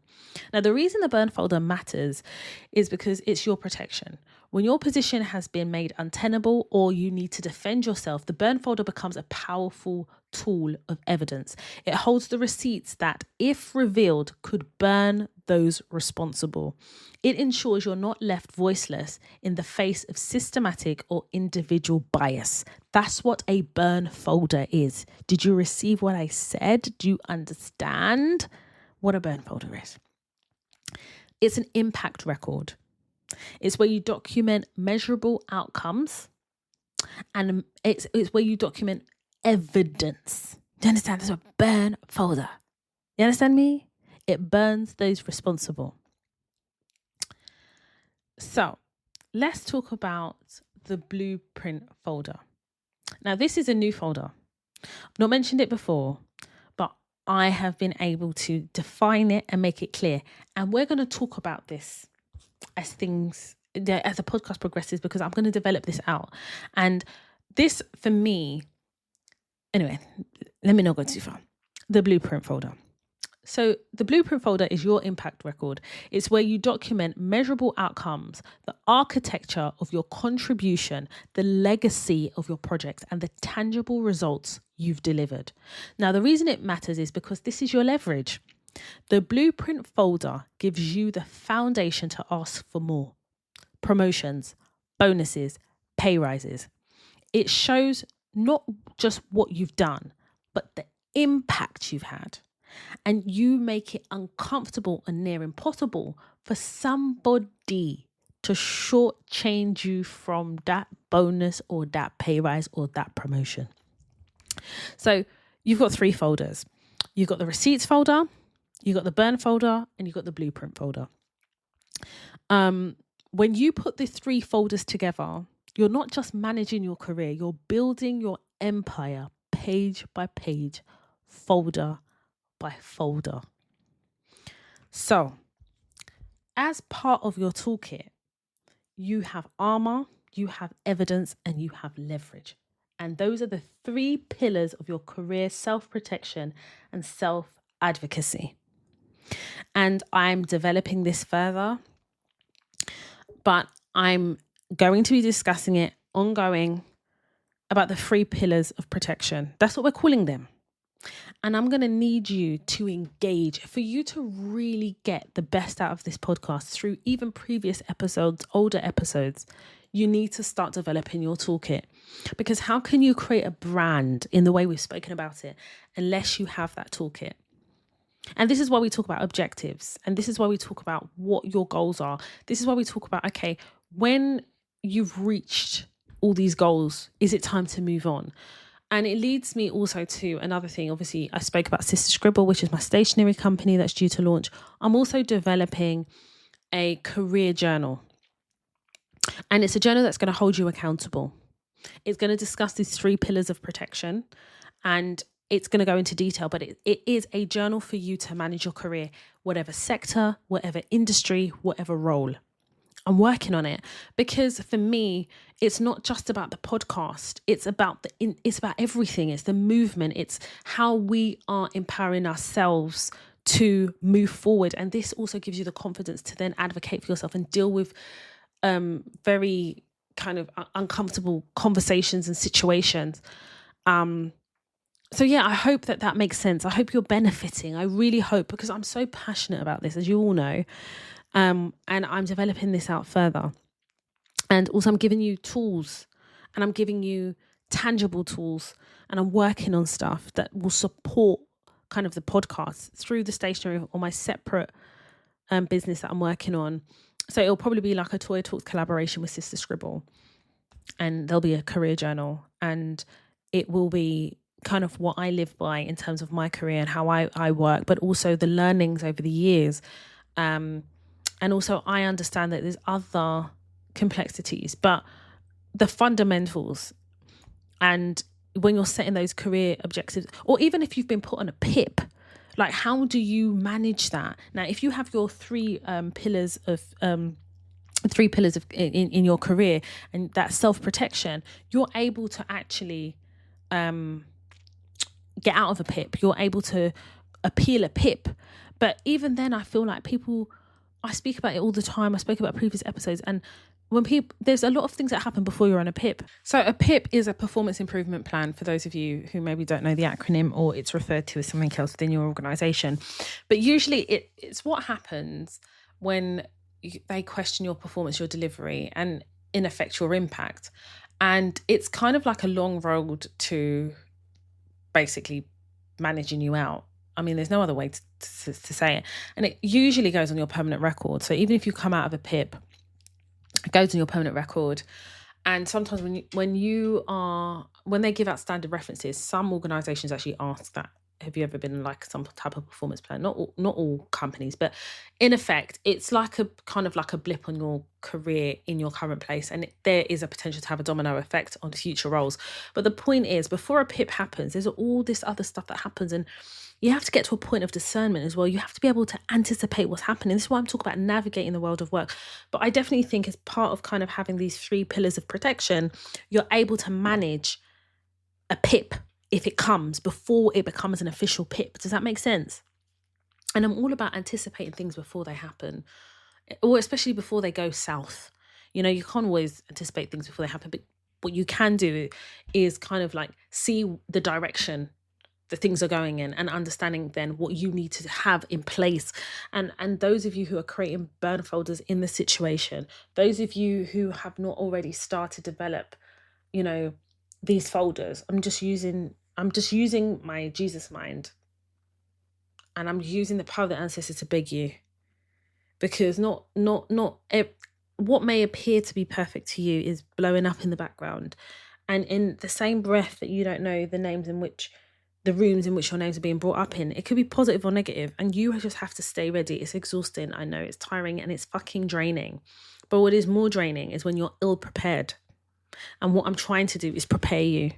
Now, the reason the burn folder matters is because it's your protection. When your position has been made untenable or you need to defend yourself, the burn folder becomes a powerful tool of evidence. It holds the receipts that, if revealed, could burn those responsible. It ensures you're not left voiceless in the face of systematic or individual bias. That's what a burn folder is. Did you receive what I said? Do you understand what a burn folder is? It's an impact record. It's where you document measurable outcomes, and it's where you document evidence. Do you understand? That's a burn folder. You understand me? It burns those responsible. So let's talk about the blueprint folder. Now, this is a new folder. I've not mentioned it before, but I have been able to define it and make it clear. And we're going to talk about this as the podcast progresses, because I'm going to develop this out. And this, for me, anyway, let me not go too far. The blueprint folder. So the blueprint folder is your impact record. It's where you document measurable outcomes, the architecture of your contribution, the legacy of your project, and the tangible results you've delivered. Now, the reason it matters is because this is your leverage. The blueprint folder gives you the foundation to ask for more. Promotions, bonuses, pay rises. It shows not just what you've done, but the impact you've had. And you make it uncomfortable and near impossible for somebody to shortchange you from that bonus or that pay rise or that promotion. So you've got 3 folders. You've got the receipts folder, you've got the burn folder, and you've got the blueprint folder. When you put the 3 folders together, you're not just managing your career, you're building your empire page by page, folder by folder. So, as part of your toolkit, you have armour, you have evidence, and you have leverage. And those are the 3 pillars of your career self-protection and self-advocacy. And I'm developing this further, but I'm going to be discussing it ongoing about the 3 pillars of protection. That's what we're calling them. And I'm going to need you to engage, for you to really get the best out of this podcast through even previous episodes, older episodes. You need to start developing your toolkit, because how can you create a brand in the way we've spoken about it unless you have that toolkit? And this is why we talk about objectives. And this is why we talk about what your goals are. This is why we talk about, okay, when you've reached all these goals, is it time to move on? And it leads me also to another thing. Obviously, I spoke about Sister Scribble, which is my stationery company that's due to launch. I'm also developing a career journal. And it's a journal that's going to hold you accountable. It's going to discuss these 3 pillars of protection, and it's going to go into detail, but it is a journal for you to manage your career, whatever sector, whatever industry, whatever role. I'm working on it because for me, it's not just about the podcast. It's about it's about everything. It's the movement. It's how we are empowering ourselves to move forward. And this also gives you the confidence to then advocate for yourself and deal with very kind of uncomfortable conversations and situations. So yeah, I hope that makes sense. I hope you're benefiting. I really hope, because I'm so passionate about this, as you all know. And I'm developing this out further. And also I'm giving you tools, and I'm giving you tangible tools, and I'm working on stuff that will support kind of the podcast through the stationery or my separate business that I'm working on. So it'll probably be like a Toya Talks collaboration with Sister Scribble, and there'll be a career journal, and it will be kind of what I live by in terms of my career and how I work, but also the learnings over the years. And also I understand that there's other complexities, but the fundamentals, and when you're setting those career objectives, or even if you've been put on a PIP, like how do you manage that? Now, if you have your 3 pillars of in your career, and that self-protection, you're able to actually get out of a pip. You're able to appeal a pip. But even then, I feel like people, I speak about it all the time. I spoke about previous episodes, and when people, there's a lot of things that happen before you're on a pip. So a pip is a performance improvement plan, for those of you who maybe don't know the acronym, or it's referred to as something else within your organization. But usually it's what happens when they question your performance, your delivery, and in effect your impact. And it's kind of like a long road to basically managing you out. I mean, there's no other way to say it. And it usually goes on your permanent record. So even if you come out of a pip, it goes on your permanent record. And sometimes when they give out standard references, some organizations actually ask that. Have you ever been in like some type of performance plan? Not all companies, but in effect, it's like a kind of like a blip on your career in your current place. And there is a potential to have a domino effect on future roles. But the point is, before a pip happens, there's all this other stuff that happens. And you have to get to a point of discernment as well. You have to be able to anticipate what's happening. This is why I'm talking about navigating the world of work. But I definitely think as part of kind of having these 3 pillars of protection, you're able to manage a pip if it comes before it becomes an official pip. Does that make sense? And I'm all about anticipating things before they happen, or especially before they go south. You know, you can't always anticipate things before they happen, but what you can do is kind of like see the direction that things are going in, and understanding then what you need to have in place. And those of you who are creating burn folders in the situation, those of you who have not already started to develop, you know, these folders, I'm just using my Jesus mind, and I'm using the power of the ancestors to beg you, because what may appear to be perfect to you is blowing up in the background. And in the same breath that you don't know the rooms in which your names are being brought up in, it could be positive or negative, and you just have to stay ready. It's exhausting, I know, it's tiring, and it's fucking draining. But what is more draining is when you're ill prepared. And what I'm trying to do is prepare you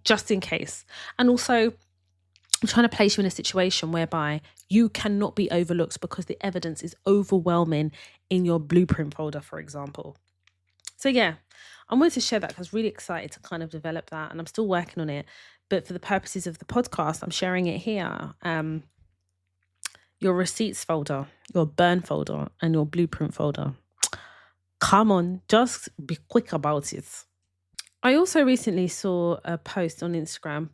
just in case. And also, I'm trying to place you in a situation whereby you cannot be overlooked because the evidence is overwhelming in your blueprint folder, for example. So yeah, I wanted to share that because I was really excited to kind of develop that, and I'm still working on it. But for the purposes of the podcast, I'm sharing it here. Your receipts folder, your burn folder, and your blueprint folder. Come on, just be quick about it. I also recently saw a post on Instagram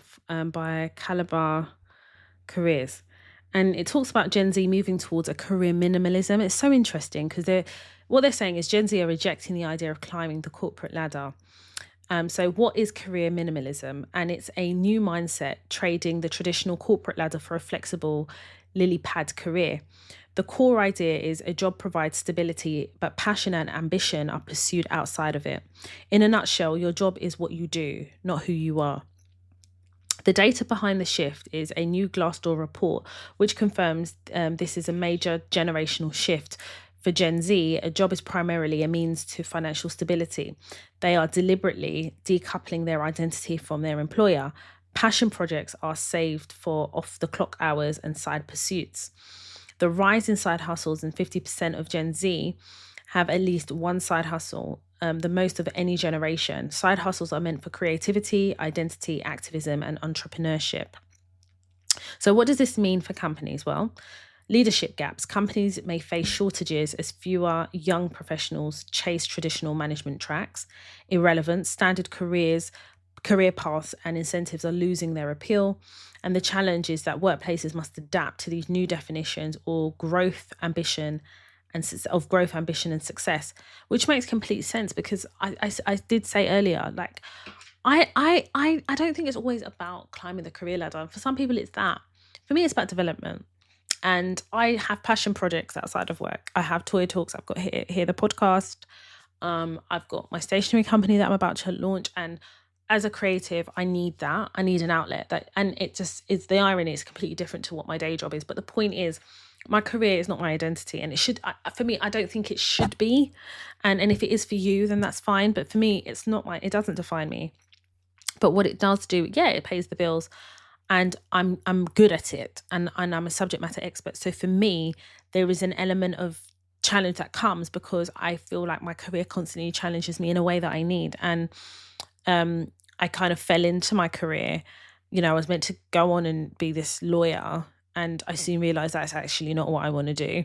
by Caliber Careers, and it talks about Gen Z moving towards a career minimalism. It's so interesting because what they're saying is Gen Z are rejecting the idea of climbing the corporate ladder. So what is career minimalism? And it's a new mindset trading the traditional corporate ladder for a flexible lily pad career. The core idea is a job provides stability, but passion and ambition are pursued outside of it. In a nutshell, your job is what you do, not who you are. The data behind the shift is a new Glassdoor report, which confirms this is a major generational shift. For Gen Z, a job is primarily a means to financial stability. They are deliberately decoupling their identity from their employer. Passion projects are saved for off-the-clock hours and side pursuits. The rise in side hustles, and 50% of Gen Z have at least one side hustle, the most of any generation. Side hustles are meant for creativity, identity, activism, and entrepreneurship. So what does this mean for companies? Well, leadership gaps. Companies may face shortages as fewer young professionals chase traditional management tracks. Irrelevant, standard career paths and incentives are losing their appeal. And the challenge is that workplaces must adapt to these new definitions or growth, ambition and success, which makes complete sense because I did say earlier, like, I don't think it's always about climbing the career ladder. For some people, it's that. For me, it's about development. And I have passion projects outside of work. I have Toya Talks. I've got here the podcast. I've got my stationery company that I'm about to launch. And as a creative, I need that. I need an outlet and it's the irony is completely different to what my day job is. But the point is, my career is not my identity, and it should, for me, I don't think it should be. And if it is for you, then that's fine. But for me, it doesn't define me. But what it does do, it pays the bills. And I'm good at it, and I'm a subject matter expert. So for me, there is an element of challenge that comes because I feel like my career constantly challenges me in a way that I need. And I kind of fell into my career, I was meant to go on and be this lawyer, and I soon realized that's actually not what I want to do.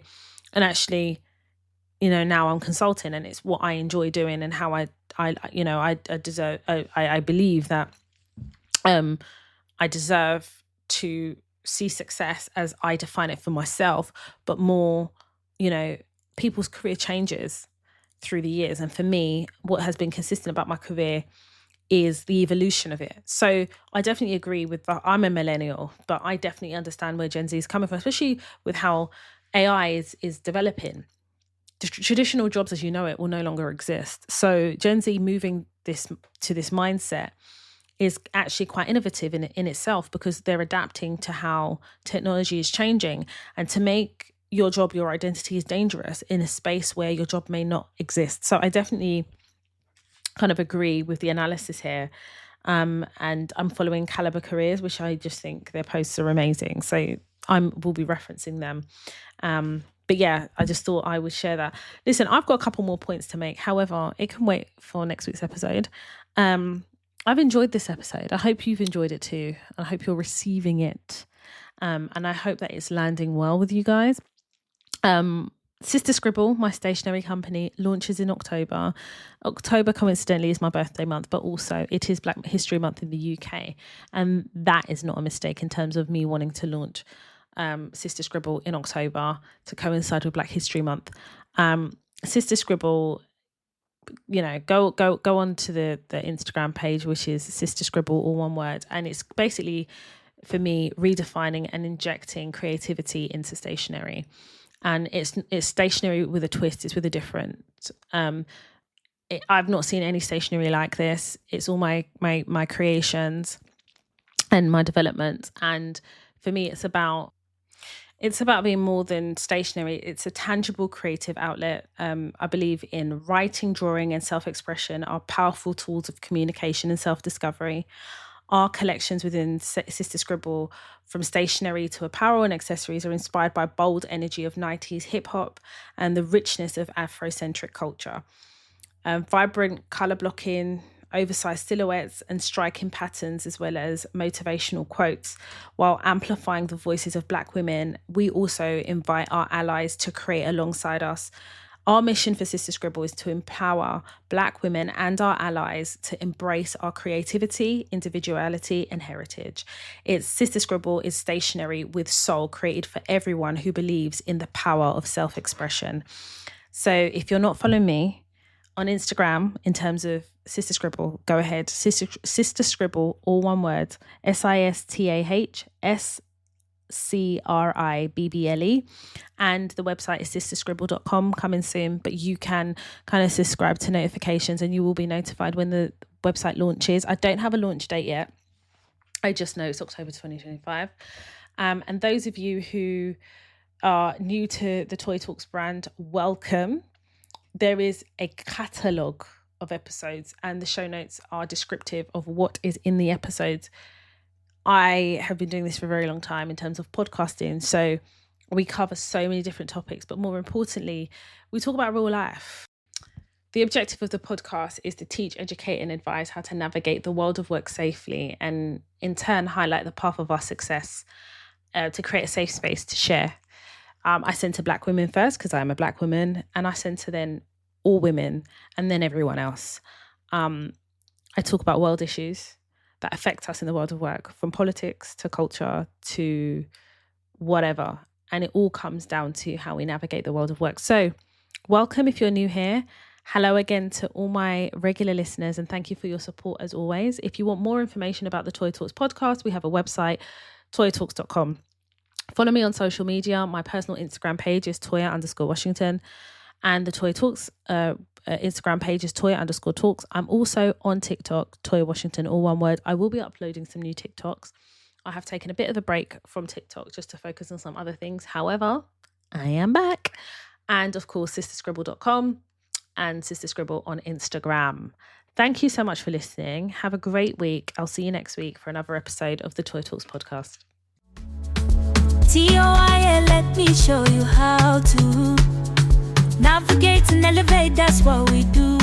And actually, now I'm consulting, and it's what I enjoy doing, and how I deserve. I believe that I deserve to see success as I define it for myself, but more, people's career changes through the years. And for me, what has been consistent about my career is the evolution of it. So I definitely agree with that. I'm a millennial, but I definitely understand where Gen Z is coming from, especially with how AI is developing. The traditional jobs as you know it will no longer exist. So Gen Z moving this mindset is actually quite innovative in itself, because they're adapting to how technology is changing. And to make your job, your identity, is dangerous in a space where your job may not exist. So I definitely kind of agree with the analysis here. And I'm following Caliber Careers, which I just think their posts are amazing. So we'll be referencing them. But yeah, I just thought I would share that. Listen, I've got a couple more points to make. However, it can wait for next week's episode. I've enjoyed this episode. I hope you've enjoyed it too. I hope you're receiving it. And I hope that it's landing well with you guys. Sister Scribble, my stationery company, launches in October. October, coincidentally, is my birthday month, but also it is Black History Month in the UK. And that is not a mistake in terms of me wanting to launch Sister Scribble in October to coincide with Black History Month. Sister Scribble, go on to the Instagram page, which is Sister Scribble, all one word. And it's basically, for me, redefining and injecting creativity into stationery. And it's stationery with a twist. It's with a different. I've not seen any stationery like this. It's all my creations and my development. And for me, it's about being more than stationery. It's a tangible creative outlet. I believe in writing, drawing, and self-expression are powerful tools of communication and self-discovery. Our collections within Sister Scribble, from stationery to apparel and accessories, are inspired by bold energy of 90s hip-hop and the richness of Afrocentric culture. Vibrant colour blocking, oversized silhouettes and striking patterns, as well as motivational quotes. While amplifying the voices of Black women, we also invite our allies to create alongside us. Our mission for Sister Scribble is to empower Black women and our allies to embrace our creativity, individuality, and heritage. Sister Scribble is stationery with soul, created for everyone who believes in the power of self-expression. So if you're not following me on Instagram in terms of Sister Scribble, go ahead. Sister Scribble, all one word, SISTAHSCRIBBLE, and the website is sisterscribble.com, coming soon. But you can kind of subscribe to notifications and you will be notified when the website launches. I don't have a launch date yet. I just know it's October 2025. And those of you who are new to the Toy Talks brand, welcome. There is a catalogue of episodes, and the show notes are descriptive of what is in the episodes. I have been doing this for a very long time in terms of podcasting, so we cover so many different topics, but more importantly, we talk about real life. The objective of the podcast is to teach, educate, and advise how to navigate the world of work safely, and in turn highlight the path of our success to create a safe space to share. I centre Black women first because I am a Black woman, and I centre then all women and then everyone else. I talk about world issues that affect us in the world of work, from politics to culture to whatever. And it all comes down to how we navigate the world of work. So welcome if you're new here. Hello again to all my regular listeners, and thank you for your support as always. If you want more information about the Toy Talks podcast, we have a website, toytalks.com. Follow me on social media. My personal Instagram page is Toya_Washington, and the Toy Talks Instagram page is Toya_Talks. I'm also on TikTok, Toya Washington, all one word. I will be uploading some new TikToks. I have taken a bit of a break from TikTok just to focus on some other things. However, I am back. And of course, sisterscribble.com and Sister Scribble on Instagram. Thank you so much for listening. Have a great week. I'll see you next week for another episode of the Toy Talks podcast. Toya, let me show you how to navigate and elevate, that's what we do.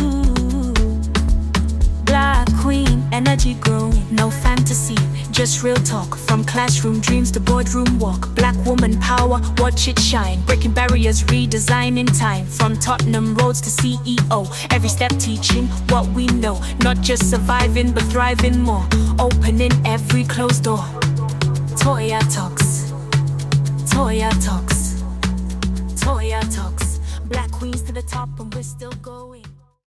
Black queen, energy growing, no fantasy, just real talk. From classroom dreams to boardroom walk. Black woman power, watch it shine. Breaking barriers, redesigning time. From Tottenham roads to CEO. Every step teaching what we know. Not just surviving but thriving more. Opening every closed door. Toya talks. Toya talks. Toya talks. Black queens to the top and we're still gold.